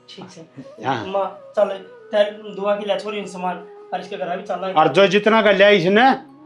ठीक है हाँ। माँ चल तेल दुआ के लिए छोरी सामान और इसके घर भी चल रहा है। और जो जितना का लिया इसने